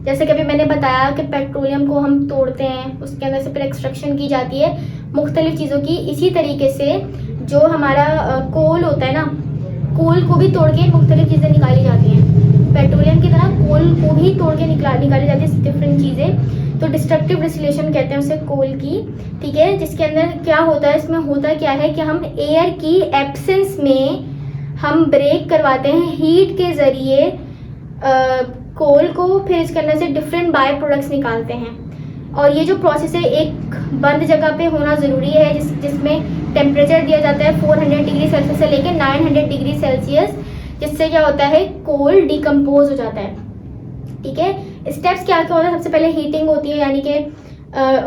जैसे कि अभी मैंने बताया कि पेट्रोलियम को हम तोड़ते हैं, उसके अंदर से फिर एक्सट्रैक्शन की जाती है मुख्तलिफ चीज़ों की। इसी तरीके से जो हमारा कोल होता है ना, कोल को भी तोड़ के मुख्तलिफ चीज़ें निकाली जाती हैं। पेट्रोलियम की तरह कोल को भी तोड़ के निकाली जाती है डिफरेंट चीज़ें। तो डिस्ट्रक्टिव डिस्टिलेशन कहते हैं उसे कोल की, ठीक है। जिसके अंदर क्या होता है, इसमें होता क्या है कि हम एयर की एब्सेंस में हम ब्रेक करवाते हैं हीट के ज़रिए कोल को, फिर इसके अंदर से डिफरेंट बाय प्रोडक्ट्स निकालते हैं। और ये जो प्रोसेस है एक बंद जगह पे होना ज़रूरी है, जिसमें टेम्परेचर दिया जाता है 400 डिग्री सेल्सियस से लेकर 900 डिग्री सेल्सियस, जिससे क्या होता है कोल डिकम्पोज हो जाता है, ठीक है। स्टेप्स क्या क्या होता है, सबसे पहले हीटिंग होती है, यानी कि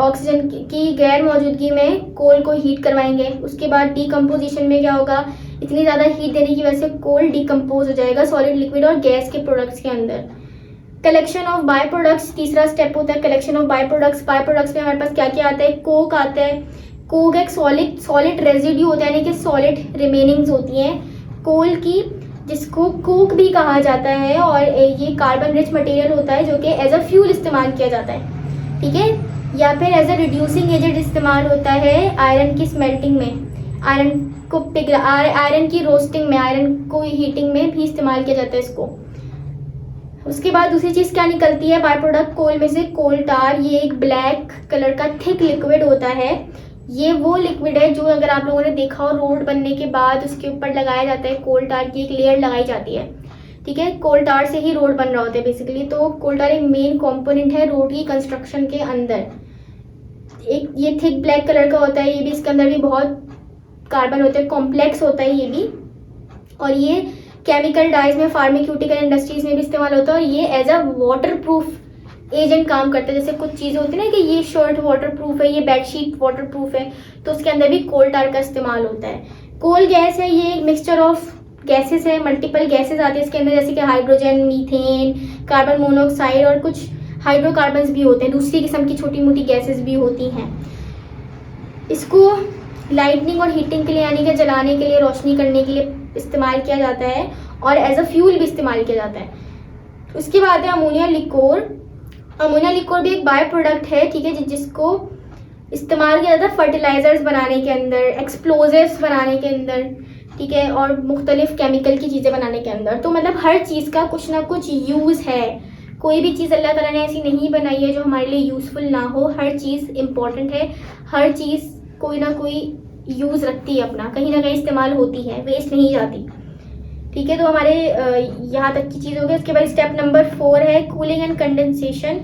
ऑक्सीजन की गैर मौजूदगी में कोल को हीट करवाएंगे। उसके बाद डिकम्पोजिशन में क्या होगा, इतनी ज़्यादा हीट देने की वजह से कोल डिकम्पोज हो जाएगा सॉलिड, लिक्विड और गैस के प्रोडक्ट्स के अंदर। कलेक्शन ऑफ बाय प्रोडक्ट्स तीसरा स्टेप होता है, collection of by products. By products में हमारे पास क्या क्या आता है, कोक आता है। कोक एक सॉलिड रेजिड्यू होता है, यानी कि सॉलिड रिमेनिंग्स होती हैं कोल की, जिसको कोक भी कहा जाता है। और ये कार्बन रिच मटेरियल होता है जो कि एज अ फ्यूल इस्तेमाल किया जाता है, ठीक है, या फिर एज अ रिड्यूसिंग एजेंट इस्तेमाल होता है आयरन की स्मेल्टिंग में, आयरन की रोस्टिंग में, आयरन को हीटिंग में भी इस्तेमाल किया जाता है इसको। उसके बाद दूसरी चीज़ क्या निकलती है बाय प्रोडक्ट कोल में से, कोल टार। ये एक ब्लैक कलर का थिक लिक्विड होता है। ये वो लिक्विड है जो अगर आप लोगों ने देखा हो रोड बनने के बाद उसके ऊपर लगाया जाता है, कोल टार की एक लेयर लगाई जाती है, ठीक है। कोल टार से ही रोड बन रहा होता है बेसिकली। तो कोल टार एक मेन कंपोनेंट है रोड की कंस्ट्रक्शन के अंदर। एक ये थिक ब्लैक कलर का होता है, ये भी इसके अंदर भी बहुत कार्बन होते हैं, कॉम्प्लेक्स होता है ये भी। और ये केमिकल डाइज में, फार्मास्यूटिकल इंडस्ट्रीज में भी इस्तेमाल होता है। और ये as a water proof agent काम करता है। जैसे कुछ चीज़ें होती है ना कि ये शर्ट वाटर प्रूफ है, ये बेडशीट वाटर प्रूफ है, तो उसके अंदर भी कोल टार का इस्तेमाल होता है। कोल गैस है, ये एक मिक्सचर ऑफ गैसेस है, मल्टीपल गैसेस आती है इसके अंदर, जैसे कि हाइड्रोजन, मीथेन, कार्बन मोनोऑक्साइड और कुछ हाइड्रोकार्बन्स भी होते हैं, दूसरी किस्म की छोटी मोटी गैसेस भी होती हैं। इसको लाइटनिंग और हीटिंग के लिए, यानी कि जलाने के लिए, रोशनी करने के लिए इस्तेमाल किया जाता है और एज अ फ्यूल भी इस्तेमाल किया जाता है। उसके बाद है अमोनिया लिकोर। अमोनिया लिकोर भी एक बाय प्रोडक्ट है, ठीक है, जिसको इस्तेमाल किया जाता है फर्टिलाइजर्स बनाने के अंदर, एक्सप्लोजिव्स बनाने के अंदर, ठीक है, और मुख्तलिफ केमिकल की चीज़ें बनाने के अंदर। तो मतलब हर चीज़ का कुछ ना कुछ यूज़ है। कोई भी चीज़ अल्लाह ताला ने ऐसी नहीं बनाई है जो हमारे लिए यूज़फुल ना हो। हर चीज़ इम्पॉर्टेंट है, हर चीज़ कोई ना कोई यूज़ रखती है अपना, कहीं ना कहीं इस्तेमाल होती है, वेस्ट नहीं जाती, ठीक है। तो हमारे यहाँ तक की चीज़ हो गई। उसके बाद स्टेप नंबर 4 है कूलिंग एंड कंडेंसेशन।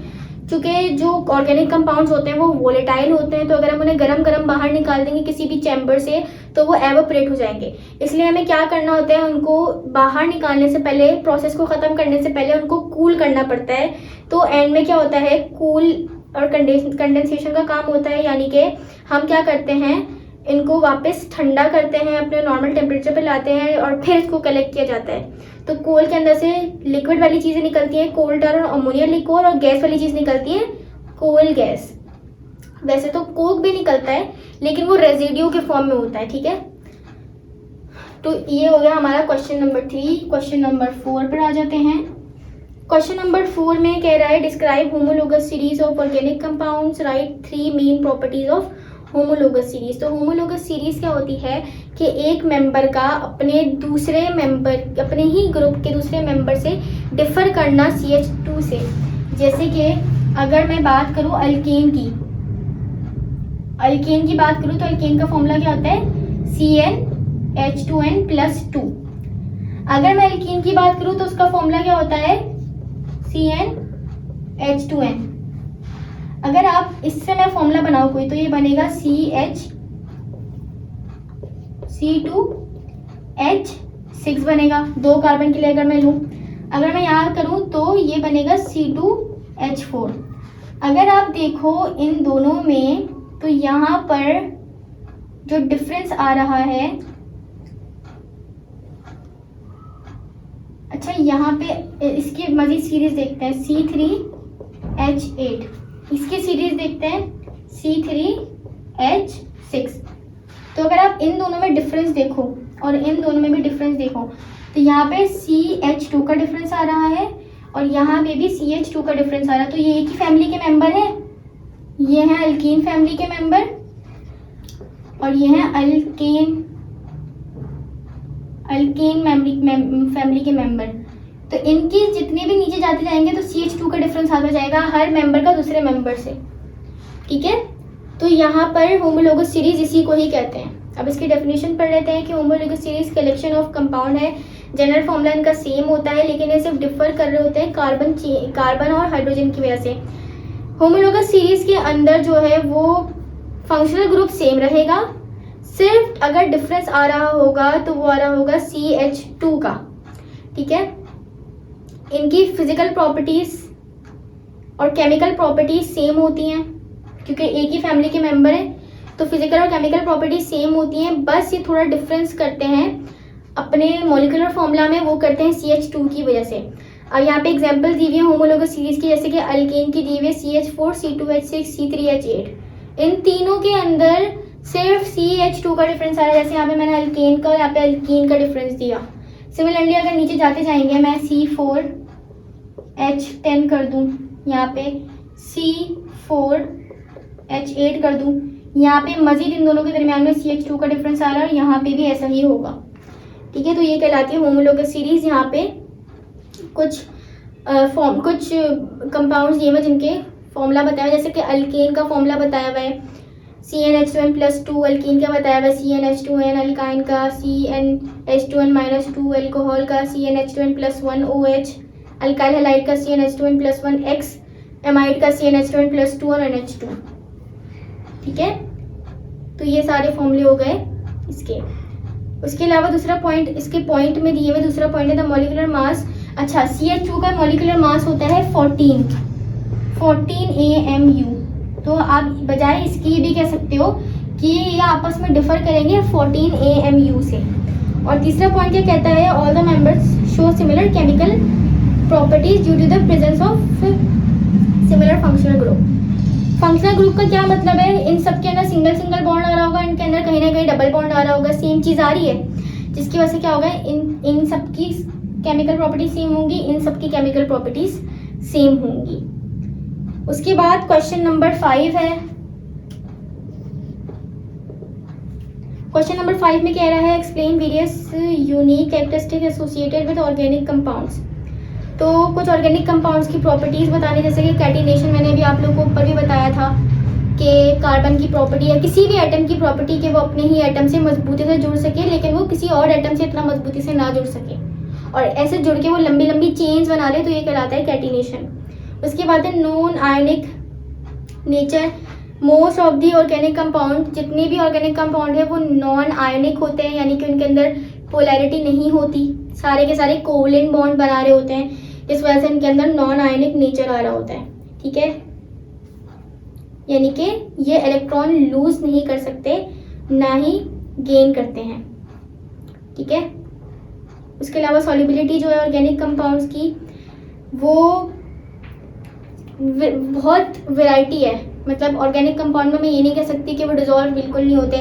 चूँकि जो ऑर्गेनिक कंपाउंड्स होते हैं वो वोलेटाइल होते हैं, तो अगर हम उन्हें गरम बाहर निकाल देंगे किसी भी चैम्बर से तो वो एवोपरेट हो जाएंगे। इसलिए हमें क्या करना होता है, उनको बाहर निकालने से पहले, प्रोसेस को ख़त्म करने से पहले उनको कूल करना पड़ता है। तो एंड में क्या होता है, कूल और कंडेंसेशन का काम होता है, यानी कि हम क्या करते हैं, इनको वापस ठंडा करते हैं, अपने नॉर्मल टेम्परेचर पे लाते हैं और फिर इसको कलेक्ट किया जाता है। तो कोल के अंदर से लिक्विड वाली चीज़ें निकलती हैं, कोल टार और अमोनिया लिकोर, और गैस वाली चीज़ निकलती है कोल गैस। वैसे तो कोक भी निकलता है लेकिन वो रेजिड्यू के फॉर्म में होता है, ठीक है। तो ये हो गया हमारा क्वेश्चन नंबर 3। क्वेश्चन नंबर 4 पर आ जाते हैं। क्वेश्चन नंबर 4 में कह रहा है describe homologous series of organic compounds, right 3 main properties of homologous series. तो होमोलोगस सीरीज क्या होती है कि एक मेंबर का अपने ही ग्रुप के दूसरे मेंबर से डिफर करना CH2 से। जैसे कि अगर मैं बात करूं अल्केन की बात करूं तो अल्केन का फॉर्मूला क्या होता है, CnH2n+2। अगर मैं अल्कीन की बात करूं तो उसका फॉर्मूला क्या होता है, CnH2n। अगर आप इससे मैं फॉर्मूला बनाऊं कोई तो ये बनेगा C2H6 बनेगा, 2 कार्बन के लिए अगर मैं लूं। अगर मैं यहाँ करूं तो ये बनेगा C2H4। अगर आप देखो इन दोनों में तो यहाँ पर जो डिफरेंस आ रहा है अच्छा, यहाँ पे इसकी मज़ीद सीरीज देखते हैं, C3H8, इसकी सीरीज देखते हैं C3H6। तो अगर आप इन दोनों में डिफरेंस देखो और इन दोनों में भी डिफरेंस देखो तो यहाँ पे CH2 का डिफरेंस आ रहा है और यहाँ पे भी CH2 का डिफरेंस आ रहा है। तो ये एक ही फैमिली के मेंबर है, ये हैं अल्कीन फैमिली के मेंबर और ये हैं अल्केन फैमिली के मेंबर। तो इनकी जितने भी नीचे जाते जाएंगे तो CH2 का डिफरेंस आता जाएगा हर मेंबर का दूसरे मेंबर से, ठीक है। तो यहाँ पर होमोलोगस सीरीज इसी को ही कहते हैं। अब इसकी डेफिनेशन पढ़ लेते हैं कि homologous series collection of compound है, जनरल फॉर्मूला इनका सेम होता है लेकिन ये सिर्फ डिफर कर रहे होते हैं कार्बन और हाइड्रोजन की वजह से। होमोलोगस सीरीज के अंदर जो है वो फंक्शनल ग्रुप सेम रहेगा, सिर्फ अगर डिफरेंस आ रहा होगा तो वो आ रहा होगा CH2 का, ठीक है। इनकी फिजिकल प्रॉपर्टीज और केमिकल प्रॉपर्टीज सेम होती हैं क्योंकि एक ही फैमिली के मेंबर हैं, तो फिजिकल और केमिकल प्रॉपर्टीज सेम होती हैं, बस ये थोड़ा डिफरेंस करते हैं अपने मॉलिक्यूलर फॉर्मूला में, वो करते हैं CH2 की वजह से। अब यहाँ पे एग्जांपल दी हुई है होमोलोगस सीरीज की, जैसे कि अल्केन की दी हुई है CH4, C2H6, C3H8। इन तीनों के अंदर सिर्फ CH2 का डिफरेंस आ रहा है, जैसे यहाँ पे मैंने अल्केन का और यहाँ पे अल्कीन का डिफरेंस दिया। सिमिलरली अगर नीचे जाते जाएंगे मैं C4H10 कर दूँ, यहाँ पे C4H8 कर दूँ, यहाँ पे मजीद इन दोनों के दरमियान में CH2 का डिफरेंस आ रहा है और यहाँ पे भी ऐसा ही होगा, ठीक है। तो ये कहलाती है होमोलोगस सीरीज। यहाँ पे कुछ कंपाउंड्स ये हुए जिनके फॉर्मूला बताया हुआ, जैसे कि अल्केन का फॉर्मूला बताया हुआ है CnH2n+2, अल्कीन का बताया हुआ है CnH2n, अल्काइन का CnH2n-2, अल्कोहल का CnH2n+1 OH, अल्काइल हैलाइड का CnH2n+1 X, एमाइड का CnH2n+2 और NH2, ठीक है। तो ये सारे फॉर्मूले हो गए इसके। उसके अलावा दूसरा पॉइंट इसके पॉइंट में दिए हुए दूसरा पॉइंट है द मॉलिक्यूलर मास। अच्छा, CH2 का मॉलिक्यूलर मास होता है 14 AMU। तो आप बजाय इसकी ये भी कह सकते हो कि ये आपस में डिफर करेंगे 14 AMU से। और तीसरा पॉइंट क्या कहता है, all the members show similar chemical properties due to the presence of similar functional group. Functional group का क्या मतलब है, इन सब के अंदर सिंगल बॉन्ड आ रहा होगा, इनके अंदर कहीं ना कहीं डबल बॉन्ड आ रहा होगा, सेम चीज़ आ रही है, जिसकी वजह से क्या होगा, इन सब की केमिकल प्रॉपर्टीज सेम होंगी, इन सब की केमिकल प्रॉपर्टीज सेम होंगी। उसके बाद क्वेश्चन नंबर 5 है। क्वेश्चन नंबर 5 में कह रहा है explain various unique characteristic associated with organic compounds. तो कुछ ऑर्गेनिक कंपाउंड्स की प्रॉपर्टीज बताने, जैसे कि कैटिनेशन मैंने भी आप लोगों को ऊपर भी बताया था कि कार्बन की प्रॉपर्टी या किसी भी एटम की प्रॉपर्टी कि वो अपने ही एटम से मजबूती से जुड़ सके लेकिन वो किसी और एटम से इतना मजबूती से ना जुड़ सके और ऐसे जुड़ के वो लंबी लंबी चेन्स बना ले, तो ये कहलाता है कैटिनेशन। उसके बाद है non ionic nature. Most of the organic compound, जितने भी ऑर्गेनिक कंपाउंड है वो नॉन आयनिक होते हैं, यानी कि उनके अंदर पोलैरिटी नहीं होती, सारे के सारे कोवलेंट बॉन्ड बना रहे होते हैं, इस वजह से इनके अंदर नॉन आयनिक नेचर आ रहा होता है, ठीक है। यानी कि ये इलेक्ट्रॉन लूज नहीं कर सकते, ना ही गेन करते हैं, ठीक है। उसके अलावा सॉल्युबिलिटी जो है ऑर्गेनिक कंपाउंड्स की वो बहुत वैरायटी है। मतलब ऑर्गेनिक कंपाउंड में मैं ये नहीं कह सकती कि वो डिजॉल्व बिल्कुल नहीं होते,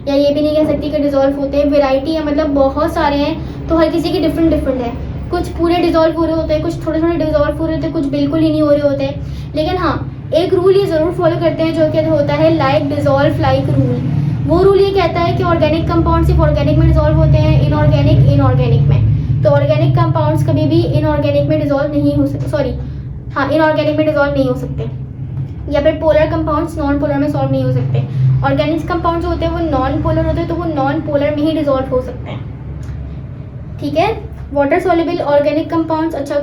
या ये भी नहीं कह सकती कि डिजॉल्व होते हैं। वैरायटी है, मतलब बहुत सारे हैं, तो हर किसी की डिफरेंट है। कुछ पूरे डिजॉल्व हो रहे होते हैं, कुछ थोड़े थोड़े डिजॉल्व हो रहे होते हैं, कुछ बिल्कुल ही नहीं हो रहे होते हैं। लेकिन हाँ, एक रूल ये ज़रूर फॉलो करते हैं जो क्या होता है लाइक डिजॉल्व लाइक रूल। वो रूल ये कहता है कि ऑर्गेनिक कंपाउंड सिर्फ ऑर्गेनिक में डिजॉल्व होते हैं, इनऑर्गेनिक में। तो ऑर्गेनिक कंपाउंड्स कभी भी इनऑर्गेनिक में डिजॉल्व नहीं हो सकते, इनऑर्गेनिक में डिजॉल्व नहीं हो सकते, या फिर पोलर कंपाउंड्स नॉन पोलर में सॉल्व नहीं हो सकते। ऑर्गेनिक कंपाउंड जो होते हैं वो नॉन पोलर होते हैं, तो वो नॉन पोलर में ही डिजॉल्व हो सकते हैं, ठीक है। वाटर सॉल्युबल ऑर्गेनिक कंपाउंड्स, अच्छा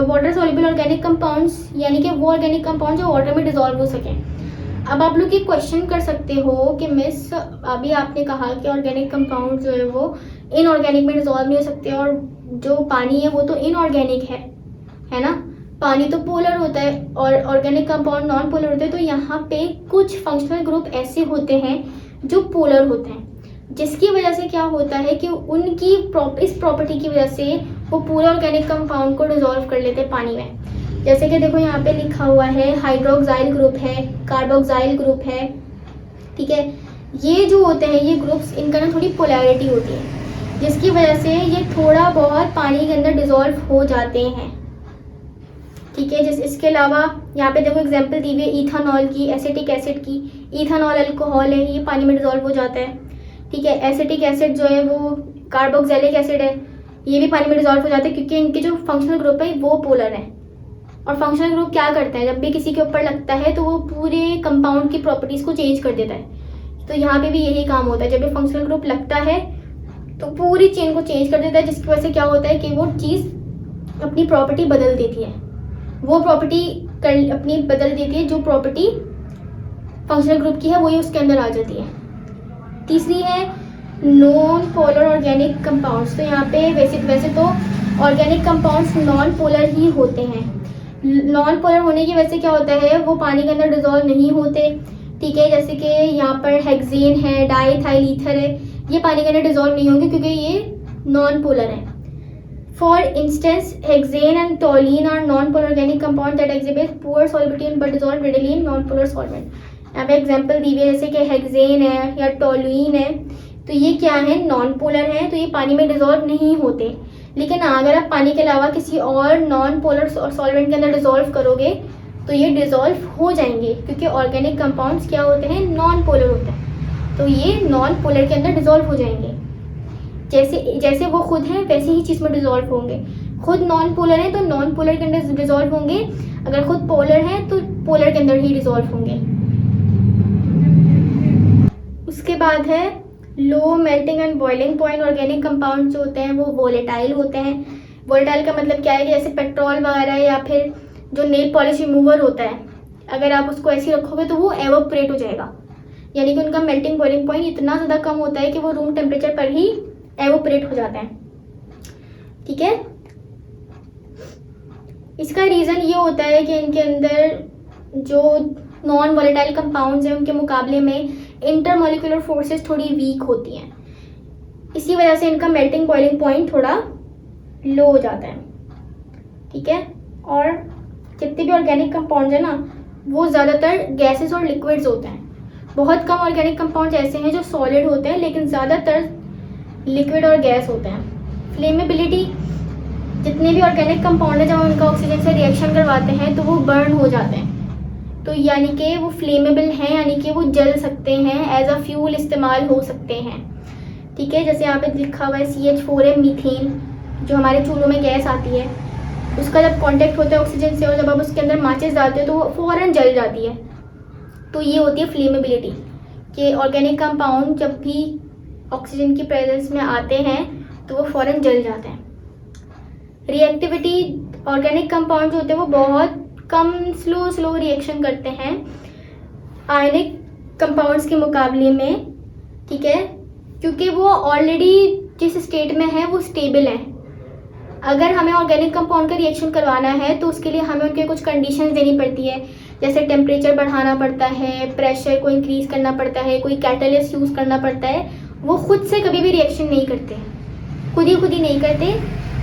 वाटर सॉल्युबल ऑर्गेनिक कंपाउंड्स यानी कि वो ऑर्गेनिक कंपाउंड जो वाटर में डिजॉल्व हो सकें। अब आप लोग ये क्वेश्चन कर सकते हो कि मिस अभी आपने कहा कि ऑर्गेनिक कंपाउंड जो है वो इनऑर्गेनिक में डिजॉल्व नहीं हो सकते और जो पानी है वो तो इनऑर्गेनिक है ना, पानी तो पोलर होता है और ऑर्गेनिक कंपाउंड नॉन पोलर होते हैं। तो यहाँ पे कुछ फंक्शनल ग्रुप ऐसे होते हैं जो पोलर होते हैं, जिसकी वजह से क्या होता है कि उनकी इस प्रॉपर्टी की वजह से वो पूरे ऑर्गेनिक कंपाउंड को डिसॉल्व कर लेते हैं पानी में। जैसे कि देखो यहाँ पे लिखा हुआ है हाइड्रोक्साइल ग्रुप है, कार्बोक्साइल ग्रुप है, ठीक है। ये जो होते हैं ये ग्रुप्स, इनका ना थोड़ी पोलैरिटी होती है, जिसकी वजह से ये थोड़ा बहुत पानी के अंदर डिसॉल्व हो जाते हैं, ठीक है। जैसे इसके अलावा यहाँ पे देखो एग्जांपल दी हुई है इथानॉल की, एसिटिक एसिड की। इथानॉल अल्कोहल है, ये पानी में डिसॉल्व हो जाता है, ठीक है। एसिटिक एसिड जो है वो कार्बोक्सिलिक एसिड है, ये भी पानी में डिसॉल्व हो जाता है, क्योंकि इनके जो फंक्शनल ग्रुप है वो पोलर है। और फंक्शनल ग्रुप क्या करता है, जब भी किसी के ऊपर लगता है तो वो पूरे कंपाउंड की प्रॉपर्टीज को चेंज कर देता है। तो यहाँ पे भी यही काम होता है, जब भी फंक्शनल ग्रुप लगता है तो पूरी चेन को चेंज कर देता है, जिसकी वजह से क्या होता है कि वो चीज़ अपनी प्रॉपर्टी बदल देती है, वो प्रॉपर्टी अपनी बदल देती है, जो प्रॉपर्टी फंक्शनल ग्रुप की है वही उसके अंदर आ जाती है। तीसरी है नॉन पोलर ऑर्गेनिक कंपाउंड्स। तो यहाँ पे वैसे तो ऑर्गेनिक कंपाउंड्स नॉन पोलर ही होते हैं। नॉन पोलर होने की वजह से क्या होता है, वो पानी के अंदर डिसॉल्व नहीं होते, ठीक है। जैसे कि यहाँ पर हेक्सेन है, डाइथाइल ईथर है, ये पानी के अंदर डिसॉल्व नहीं होंगे क्योंकि ये नॉन पोलर है। For instance, hexane and toluene are non-polar organic compounds that exhibit poor solubility but dissolve readily in non-polar solvent. यहाँ पे एग्जाम्पल दी हुई है जैसे कि हेक्सेन है या टोलुइन है, तो ये क्या है, नॉन पोलर है, तो ये पानी में डिसॉल्व नहीं होते। लेकिन अगर आप पानी के अलावा किसी और नॉन पोलर सॉल्वेंट के अंदर डिसॉल्व करोगे तो ये डिसॉल्व हो जाएंगे, क्योंकि ऑर्गेनिक कंपाउंड्स क्या होते हैं, नॉन पोलर होते हैं, तो ये नॉन पोलर के अंदर डिसॉल्व हो जाएंगे। जैसे वो खुद हैं वैसे ही चीज़ में डिसॉल्व होंगे। खुद नॉन पोलर है तो नॉन पोलर के अंदर डिसॉल्व होंगे, अगर खुद पोलर है तो पोलर के अंदर ही डिसॉल्व होंगे। उसके बाद है low melting and boiling point. Organic compound जो होते हैं वो वोलेटाइल होते हैं। वोलेटाइल का मतलब क्या है कि जैसे पेट्रोल वगैरह या फिर जो नेल पॉलिश रिमूवर होता है, अगर आप उसको ऐसे रखोगे तो वो एवोपरेट हो जाएगा, यानी कि उनका मेल्टिंग बॉइलिंग पॉइंट इतना ज़्यादा कम होता है कि वो रूम टेम्परेचर पर ही एवोपरेट हो जाता है, ठीक है। इसका रीज़न ये होता है कि इनके अंदर जो नॉन वोलेटाइल कंपाउंड्स हैं उनके मुकाबले में इंटरमोलिकुलर फोर्सेस थोड़ी वीक होती हैं, इसी वजह से इनका मेल्टिंग बॉइलिंग पॉइंट थोड़ा लो हो जाता है, ठीक है। और जितने भी ऑर्गेनिक कंपाउंड्स हैं ना वो ज़्यादातर गैसेस और लिक्विड्स होते हैं। बहुत कम ऑर्गेनिक कंपाउंड्स ऐसे हैं जो सॉलिड होते हैं, लेकिन ज़्यादातर लिक्विड और गैस होते हैं। फ्लेमेबिलिटी, जितने भी ऑर्गेनिक कंपाउंड है जब उनका ऑक्सीजन से रिएक्शन करवाते हैं तो वो बर्न हो जाते हैं, तो यानी कि वो फ्लेमेबल हैं, यानी कि वो जल सकते हैं, एज अ फ्यूल इस्तेमाल हो सकते हैं, ठीक है। जैसे यहाँ पे लिखा हुआ है CH4 है, मीथेन, जो हमारे चूल्हों में गैस आती है, उसका जब कांटेक्ट होता है ऑक्सीजन से और जब आप उसके अंदर माचिस डालते हो तो वो फ़ौरन जल जाती है। तो ये होती है फ्लेमेबिलिटी, कि ऑर्गेनिक कंपाउंड जब भी ऑक्सीजन की प्रेजेंस में आते हैं तो वो फ़ौरन जल जाते हैं। रिएक्टिविटी, ऑर्गेनिक कंपाउंड जो होते हैं वो बहुत कम स्लो रिएक्शन करते हैं आयनिक कंपाउंड्स के मुकाबले में, ठीक है, क्योंकि वो ऑलरेडी जिस स्टेट में है वो स्टेबल है। अगर हमें ऑर्गेनिक कंपाउंड का रिएक्शन करवाना है तो उसके लिए हमें उनके कुछ कंडीशंस देनी पड़ती है, जैसे टेम्परेचर बढ़ाना पड़ता है, प्रेशर को इंक्रीज़ करना पड़ता है, कोई कैटलिस्ट यूज़ करना पड़ता है। वो खुद से कभी भी रिएक्शन नहीं करते, खुद ही नहीं करते।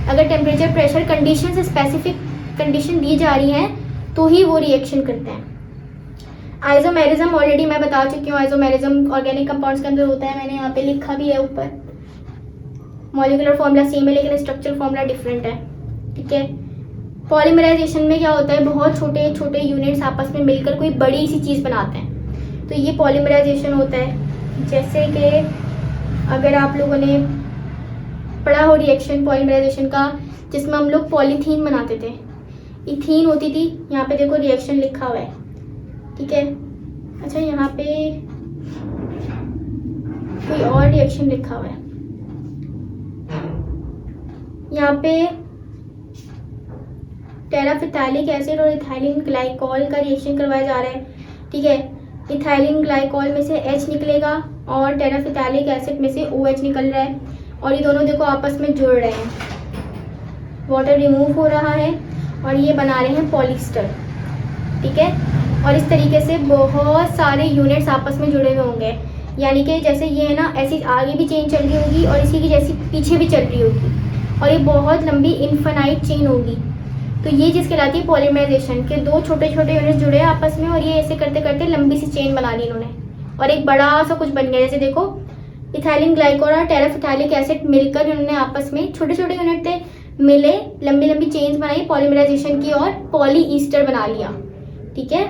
अगर टेम्परेचर, प्रेशर, कंडीशन से स्पेसिफिक कंडीशन दी जा रही हैं तो ही वो रिएक्शन करते हैं। आइसोमेरिज्म ऑलरेडी मैं बता चुकी हूँ, आइसोमेरिज्म ऑर्गेनिक कंपाउंड्स के अंदर होता है, मैंने यहाँ पे लिखा भी है ऊपर। मॉलिक्यूलर फॉर्मूला सेम है लेकिन स्ट्रक्चरल फॉर्मूला डिफरेंट है, ठीक है। पॉलीमराइजेशन में क्या होता है, बहुत छोटे छोटे यूनिट्स आपस में मिलकर कोई बड़ी सी चीज़ बनाते हैं, तो ये पॉलीमराइजेशन होता है। जैसे कि अगर आप लोगों ने पढ़ा हो रिएक्शन पॉलीमराइजेशन का, जिसमें हम लोग पॉलीथीन बनाते थे, इथीन होती थी, यहाँ पे देखो रिएक्शन लिखा हुआ है, ठीक है। अच्छा, यहाँ पे कोई और रिएक्शन लिखा हुआ है, यहाँ पे टेराफिथाइलिक एसिड और इथाइलिन ग्लाइकॉल का रिएक्शन करवाया जा रहा है, ठीक है। इथाइलिन ग्लाइकॉल में से H निकलेगा और टेराफिथाइलिक एसिड में से OH निकल रहा है, और ये दोनों देखो आपस में जुड़ रहे हैं, वाटर रिमूव हो रहा है और ये बना रहे हैं पॉलिस्टर, ठीक है। और इस तरीके से बहुत सारे यूनिट्स आपस में जुड़े हुए होंगे, यानी कि जैसे ये है ना, ऐसी आगे भी चेन चल रही होगी और इसी की जैसी पीछे भी चल रही होगी, और ये बहुत लंबी इन्फिनाइट चेन होगी। तो ये चीज़ कहलाती है पॉलीमराइजेशन, के दो छोटे छोटे यूनिट जुड़े हैं आपस में और ये ऐसे करते करते लंबी सी चेन बना ली इन्होंने और एक बड़ा सा कुछ बन गया। जैसे देखो इथाइलिन ग्लाइकोल और टेराफिथाइलिक एसिड मिलकर इन्होंने आपस में छोटे छोटे यूनिट थे, मिले, लंबी लंबी चेन्स बनाई पॉलीमराइजेशन की और पॉलीईस्टर बना लिया। ठीक है,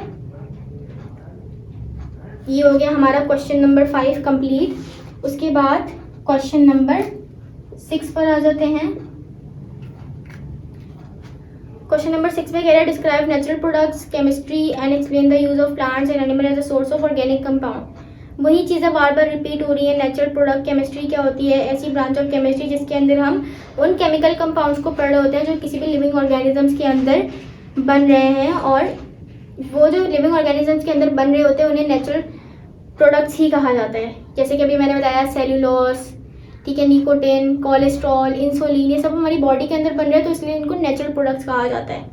ये हो गया हमारा क्वेश्चन नंबर 5 कंप्लीट। उसके बाद क्वेश्चन नंबर 6 पर आ जाते हैं। क्वेश्चन नंबर 6 में कह रहा है describe natural products chemistry and explain the use of plants and animal as a source of organic compound. वही चीज़ें बार बार रिपीट हो रही है। नेचुरल प्रोडक्ट केमिस्ट्री क्या होती है? ऐसी ब्रांच ऑफ केमिस्ट्री जिसके अंदर हम उन केमिकल कंपाउंड्स को पढ़ रहे होते हैं जो किसी भी लिविंग ऑर्गेनिजम्स के अंदर बन रहे हैं, और वो जो लिविंग ऑर्गेनिजम्स के अंदर बन रहे होते हैं उन्हें नेचुरल प्रोडक्ट्स ही कहा जाता है। जैसे कि अभी मैंने बताया सेल्यूलोस, ठीक है, निकोटिन, कोलेस्ट्रॉल, इंसुलिन, ये सब हमारी बॉडी के अंदर बन रहे हैं तो इसलिए इनको नेचुरल प्रोडक्ट्स कहा जाता है।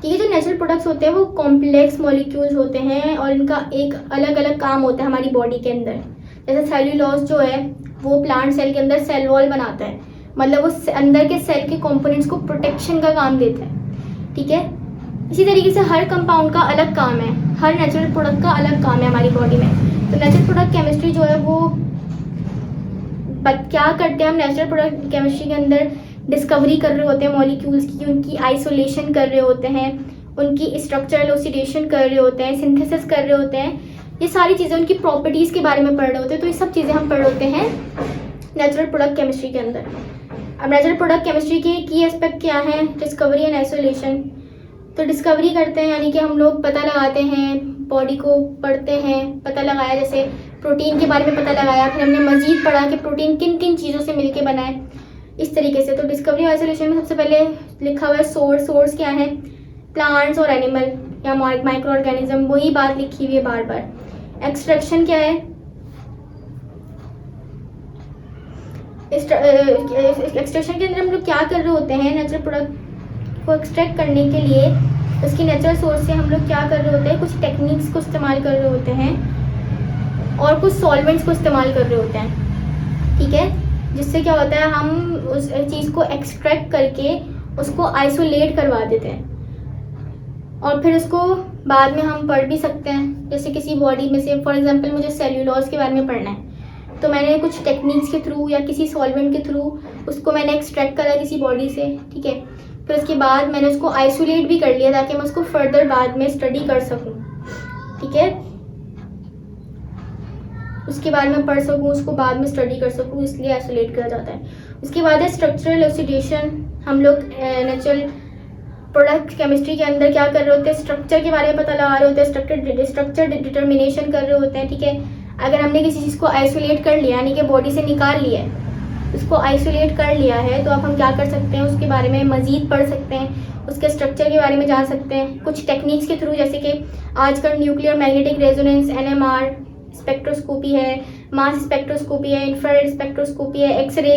ये जो नेचुरल प्रोडक्ट्स होते हैं वो कॉम्प्लेक्स मॉलिक्यूल्स होते हैं और इनका एक अलग अलग काम होता है हमारी बॉडी के अंदर। जैसे सेल्यूलोस जो है वो प्लांट सेल के अंदर सेल वॉल बनाता है, मतलब वो अंदर के सेल के कंपोनेंट्स को प्रोटेक्शन का काम देता है। ठीक है, इसी तरीके से हर कंपाउंड का अलग काम है, हर नेचुरल प्रोडक्ट का अलग काम है हमारी बॉडी में। तो नेचुरल प्रोडक्ट केमिस्ट्री जो है वो क्या करते हैं, हम नेचुरल प्रोडक्ट केमिस्ट्री के अंदर डिस्कवरी कर रहे होते हैं मॉलिक्यूल्स की, उनकी आइसोलेशन कर रहे होते हैं, उनकी स्ट्रक्चरल ऑक्सीडेशन कर रहे होते हैं, सिंथेसिस कर रहे होते हैं, ये सारी चीज़ें उनकी प्रॉपर्टीज़ के बारे में पढ़ रहे होते हैं। तो ये सब चीज़ें हम पढ़ रहे होते हैं नेचुरल प्रोडक्ट केमिस्ट्री के अंदर। अब नेचुरल प्रोडक्ट केमिस्ट्री के की एस्पेक्ट क्या है? Discovery and isolation. तो डिस्कवरी करते हैं यानी कि हम लोग पता लगाते हैं, बॉडी को पढ़ते हैं, पता लगाया, जैसे प्रोटीन के बारे में पता लगाया, फिर हमने मजीद पढ़ा कि प्रोटीन किन किन चीज़ों से मिलके बना है, इस तरीके से। तो डिस्कवरी आइसोलेशन में सबसे पहले लिखा हुआ है सोर्स। सोर्स क्या है? प्लांट्स और एनिमल या माइक्रो ऑर्गेनिज्म, वही बात लिखी हुई है बार बार। एक्सट्रैक्शन क्या है? एक्सट्रैक्शन के अंदर हम लोग क्या कर रहे होते हैं? नेचुरल प्रोडक्ट को एक्सट्रैक्ट करने के लिए उसकी नेचुरल सोर्स से हम लोग क्या कर रहे होते हैं? कुछ टेक्निक्स को इस्तेमाल कर रहे होते हैं और कुछ सॉल्वेंट्स को इस्तेमाल कर रहे होते हैं। ठीक है, जिससे क्या होता है, हम उस चीज़ को एक्सट्रैक्ट करके उसको आइसोलेट करवा देते हैं और फिर उसको बाद में हम पढ़ भी सकते हैं। जैसे किसी बॉडी में से फॉर एग्जांपल मुझे सेल्यूलोज के बारे में पढ़ना है तो मैंने कुछ टेक्निक्स के थ्रू या किसी सॉल्वेंट के थ्रू उसको मैंने एक्सट्रैक्ट करा किसी बॉडी से। ठीक है, फिर उसके बाद मैंने उसको आइसोलेट भी कर लिया ताकि मैं उसको फर्दर बाद में स्टडी कर सकूं। ठीक है, उसके बाद में पढ़ सकूं, उसको बाद में स्टडी कर सकूं, इसलिए आइसोलेट किया जाता है। उसके बाद है स्ट्रक्चरल ऑक्सीडेशन। हम लोग नेचुरल प्रोडक्ट केमिस्ट्री के अंदर क्या कर रहे होते हैं? स्ट्रक्चर के बारे में पता लगा रहे होते हैं, स्ट्रक्चर डिटर्मिनेशन कर रहे होते हैं। ठीक है, अगर हमने किसी चीज़ को आइसोलेट कर लिया यानी कि बॉडी से निकाल लिया है, उसको आइसोलेट कर लिया है, तो अब हम क्या कर सकते हैं? उसके बारे में मज़ीद पढ़ सकते हैं, उसके स्ट्रक्चर के बारे में जान सकते हैं कुछ टेक्निक्स के थ्रू, जैसे कि आजकल nuclear magnetic resonance NMR spectroscopy है, मास स्पेक्ट्रोस्कोपी है, इंफ्रारेड स्पेक्ट्रोस्कोपी है, एक्सरे,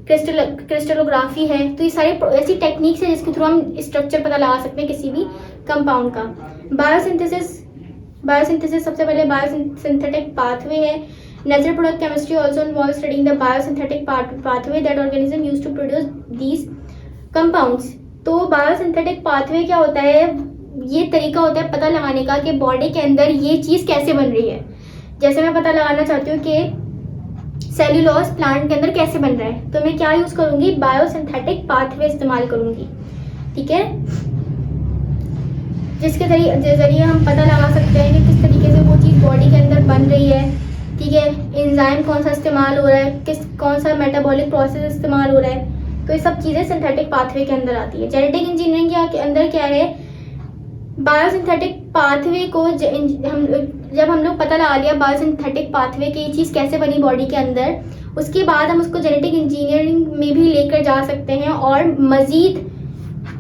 क्रिस्टलोग्राफी है। तो ये सारी ऐसी टेक्निक्स है जिसके थ्रू हम स्ट्रक्चर पता लगा सकते हैं किसी भी कंपाउंड का। बायोसिंथेसिस सबसे पहले बायोसिंथेटिक पाथवे है। Natural product chemistry also involve studying the biosynthetic pathway that organism use to produce these compounds. तो बायोसिंथेटिक पाथवे क्या होता है? ये तरीका होता है पता लगाने का कि बॉडी के अंदर ये चीज़ कैसे बन रही है। जैसे मैं पता लगाना चाहती हूँ कि सेल्यूलोज प्लांट के अंदर कैसे बन रहा है, तो मैं क्या यूज़ करूँगी? बायोसिंथेटिक पाथवे इस्तेमाल करूँगी। ठीक है, जिसके जरिए हम पता लगा सकते हैं कि किस तरीके से वो चीज़ बॉडी के अंदर बन रही है। ठीक है, एंजाइम कौन सा इस्तेमाल हो रहा है, कौन सा मेटाबॉलिक प्रोसेस इस्तेमाल हो रहा है, तो ये सब चीज़ें सिंथेटिक पाथवे के अंदर आती है। जेनेटिक इंजीनियरिंग के अंदर क्या है? बायोसिंथेटिक पाथवे को जब हम लोग पता लगा लिया बायोसिंथेटिक पाथवे की चीज़ कैसे बनी बॉडी के अंदर, उसके बाद हम उसको जेनेटिक इंजीनियरिंग में भी लेकर जा सकते हैं और मज़ीद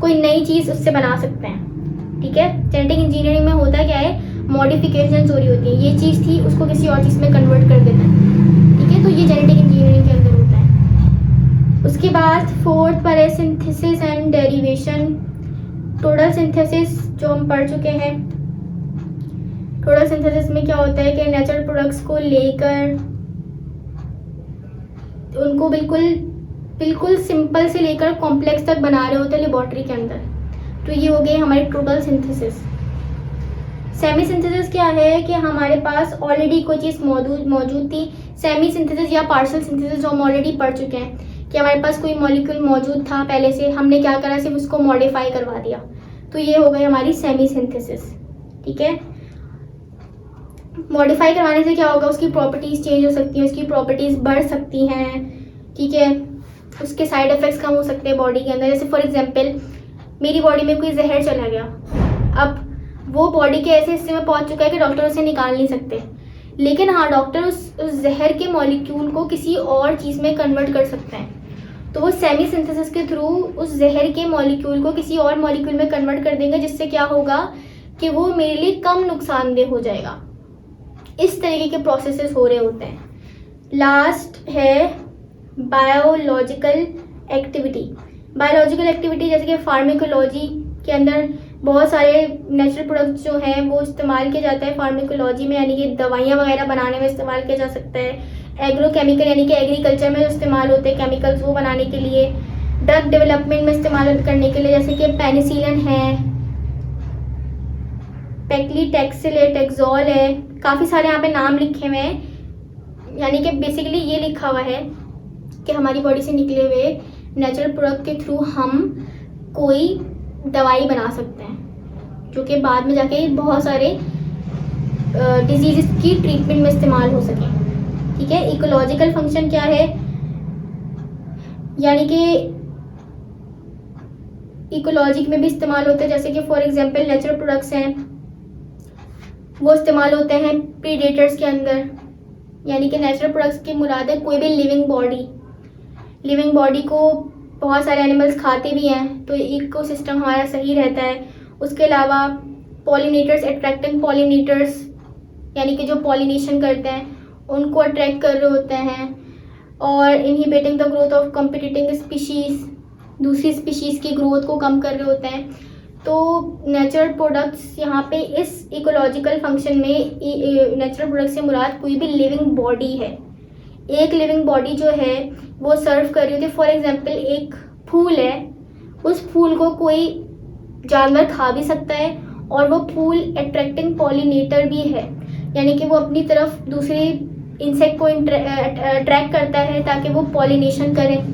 कोई नई चीज़ उससे बना सकते हैं। ठीक है, जेनेटिक इंजीनियरिंग में होता क्या है? मॉडिफिकेशंस हो रही होती है, ये चीज़ थी उसको किसी और चीज़ में कन्वर्ट कर देता है। ठीक है, तो ये जेनेटिक इंजीनियरिंग के अंदर होता है। उसके बाद फोर्थ पर है synthesis and derivation. Total synthesis जो हम पढ़ चुके हैं। टोटल सिंथेसिस में क्या होता है कि नेचुरल प्रोडक्ट्स को लेकर उनको बिल्कुल बिल्कुल सिंपल से लेकर कॉम्प्लेक्स तक बना रहे होते हैं लेबोरेटरी के अंदर। तो ये हो गए हमारे टोटल सिंथेसिस। सेमी सिंथेसिस क्या है कि हमारे पास ऑलरेडी कोई चीज़ मौजूद थी। सेमी सिंथेसिस या पार्शियल सिंथेसिस जो हम ऑलरेडी पढ़ चुके हैं कि हमारे पास कोई मॉलिक्यूल मौजूद था पहले से, हमने क्या करा, सिर्फ उसको मॉडिफाई करवा दिया। तो ये हो गई हमारी सेमी सिंथेसिस। ठीक है, मॉडिफाई करवाने से क्या होगा, उसकी प्रॉपर्टीज़ चेंज हो सकती हैं, उसकी प्रॉपर्टीज़ बढ़ सकती हैं। ठीक है, उसके साइड इफ़ेक्ट्स कम हो सकते हैं बॉडी के अंदर। जैसे फॉर एग्जांपल मेरी बॉडी में कोई जहर चला गया, अब वो बॉडी के ऐसे हिस्से में पहुंच चुका है कि डॉक्टर उसे निकाल नहीं सकते, लेकिन हाँ डॉक्टर उस जहर के मॉलिक्यूल को किसी और चीज़ में कन्वर्ट कर सकते हैं। तो वो सेमी सिंथेसिस के थ्रू उस जहर के मॉलिक्यूल को किसी और मॉलिक्यूल में कन्वर्ट कर देंगे, जिससे क्या होगा कि वो मेरे लिए कम नुकसानदेह हो जाएगा। इस तरीके के प्रोसेसेस हो रहे होते हैं। लास्ट है बायोलॉजिकल एक्टिविटी। बायोलॉजिकल एक्टिविटी जैसे कि फार्माकोलॉजी के अंदर बहुत सारे नेचुरल प्रोडक्ट्स जो हैं वो इस्तेमाल किया जाता है फार्माकोलॉजी में, यानी कि दवाइयाँ वगैरह बनाने में इस्तेमाल किया जा सकता है। एग्रोकेमिकल यानी कि एग्रीकल्चर में जो इस्तेमाल होते हैं केमिकल्स वो बनाने के लिए। ड्रग डेवलपमेंट में इस्तेमाल करने के लिए जैसे कि पेनिसिलिन है, पेक्लीटेक्सेल है, टेक्सोल है, काफ़ी सारे यहाँ पे नाम लिखे हुए हैं। यानी कि बेसिकली ये लिखा हुआ है कि हमारी बॉडी से निकले हुए नेचुरल प्रोडक्ट के थ्रू हम कोई दवाई बना सकते हैं जो कि बाद में जाके बहुत सारे डिजीज़ की ट्रीटमेंट में इस्तेमाल हो सके। ठीक है, इकोलॉजिकल फंक्शन क्या है, यानी कि इकोलॉजिक में भी इस्तेमाल होते हैं। जैसे कि फॉर एग्जांपल नेचुरल प्रोडक्ट्स हैं वो इस्तेमाल होते हैं प्रीडेटर्स के अंदर, यानी कि नेचुरल प्रोडक्ट्स की मुराद है कोई भी लिविंग बॉडी को बहुत सारे एनिमल्स खाते भी हैं, तो इकोसिस्टम हमारा सही रहता है। उसके अलावा पॉलिनेटर्स, अट्रैक्टिंग पॉलिनेटर्स यानी कि जो पॉलिनेशन करते हैं उनको अट्रैक्ट कर रहे होते हैं, और inhibiting the growth of competing species, दूसरी स्पीशीज़ की ग्रोथ को कम कर रहे होते हैं। तो नेचुरल प्रोडक्ट्स यहाँ पे इस इकोलॉजिकल फंक्शन में नेचुरल प्रोडक्ट से मुराद कोई भी लिविंग बॉडी है। एक लिविंग बॉडी जो है वो सर्व कर रही होती है। फॉर एग्जांपल एक फूल है, उस फूल को कोई जानवर खा भी सकता है और वो फूल अट्रैक्टिंग पॉलिनेटर भी है, यानी कि वो अपनी तरफ दूसरे इंसेक्ट को अट्रैक्ट करता है ताकि वो पॉलिनेशन करें।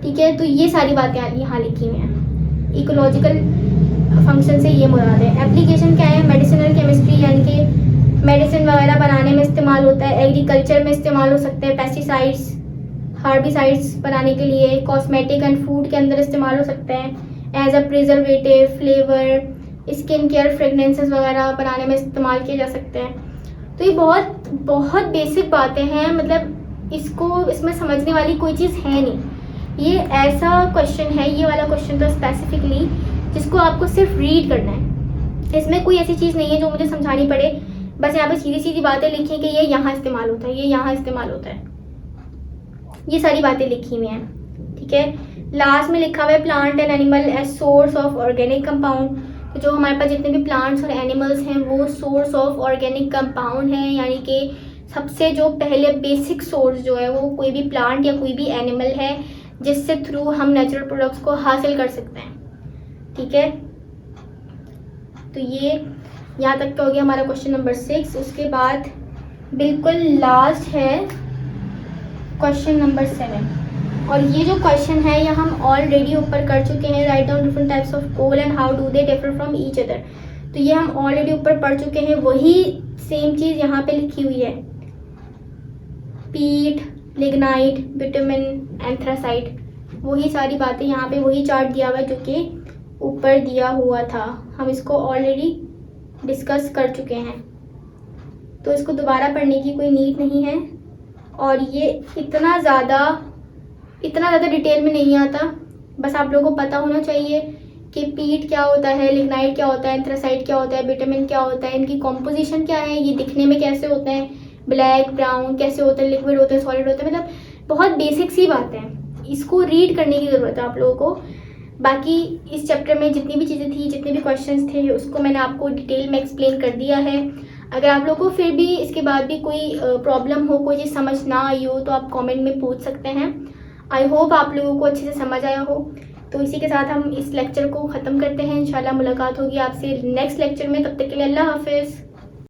ठीक है, तो ये सारी बातें यहाँ लिखी हुई हैं। इकोलॉजिकल फंक्शन से ये मुराद है। एप्लीकेशन क्या है, मेडिसिनल केमिस्ट्री यानी कि मेडिसिन वगैरह बनाने में इस्तेमाल होता है। एग्रीकल्चर में इस्तेमाल हो सकते हैं, पेस्टिसाइड्स, हर्बिसाइड्स बनाने के लिए। कॉस्मेटिक एंड फूड के अंदर इस्तेमाल हो सकते हैं as a preservative, flavour, skin care, fragrances वगैरह बनाने में इस्तेमाल किए जा सकते हैं। तो ये बहुत बहुत बेसिक बातें हैं, मतलब इसमें समझने वाली कोई चीज़ है नहीं। ये ऐसा क्वेश्चन है, ये वाला क्वेश्चन तो स्पेसिफिकली जिसको आपको सिर्फ रीड करना है। इसमें कोई ऐसी चीज़ नहीं है जो मुझे समझानी पड़े, बस यहाँ पे सीधी सीधी बातें लिखी कि ये यहाँ इस्तेमाल होता है, ये यहाँ इस्तेमाल होता है, ये सारी बातें लिखी हुई हैं। ठीक है, लास्ट में लिखा हुआ है plant and animal as source of organic compound. तो जो हमारे पास जितने भी प्लांट्स और एनिमल्स हैं वो सोर्स ऑफ ऑर्गेनिक कंपाउंड हैं, यानी कि सबसे जो पहले बेसिक सोर्स जो है वो कोई भी प्लांट या कोई भी एनिमल है जिससे थ्रू हम नेचुरल प्रोडक्ट्स को हासिल कर सकते हैं। ठीक है, तो ये यहाँ तक का हो गया हमारा क्वेश्चन नंबर 6। उसके बाद बिल्कुल लास्ट है क्वेश्चन नंबर 7, और ये जो क्वेश्चन है ये हम ऑलरेडी ऊपर कर चुके हैं। Write down different types of coal and how do they differ from each other. तो ये हम ऑलरेडी ऊपर पढ़ चुके हैं, वही सेम चीज़ यहाँ पे लिखी हुई है। पीट, लिग्नाइट, बिटुमिन, एंथ्रासाइट, वही सारी बातें यहाँ पे, वही चार्ट दिया हुआ है जो कि ऊपर दिया हुआ था। हम इसको ऑलरेडी डिस्कस कर चुके हैं, तो इसको दोबारा पढ़ने की कोई नीड नहीं है। और ये इतना ज़्यादा डिटेल में नहीं आता, बस आप लोगों को पता होना चाहिए कि पीट क्या होता है, लिग्नाइट क्या होता है, एंथ्रासाइट क्या होता है, विटामिन क्या होता है, इनकी कॉम्पोजिशन क्या है, ये दिखने में कैसे होते हैं, ब्लैक, ब्राउन कैसे होते हैं, लिक्विड होते हैं, सॉलिड होते हैं, मतलब बहुत बेसिक सी बातें हैं। इसको रीड करने की ज़रूरत है आप लोगों को। बाकी इस चैप्टर में जितनी भी चीज़ें थी, जितने भी क्वेश्चंस थे, उसको मैंने आपको डिटेल में एक्सप्लेन कर दिया है। अगर आप लोगों को फिर भी इसके बाद भी कोई प्रॉब्लम हो, कोई चीज़ समझ ना आई हो, तो आप कमेंट में पूछ सकते हैं। आई होप आप लोगों को अच्छे से समझ आया हो। तो इसी के साथ हम इस लेक्चर को ख़त्म करते हैं। इंशाल्लाह मुलाकात होगी आपसे नेक्स्ट लेक्चर में। तब तक के लिए अल्लाह हाफिज़।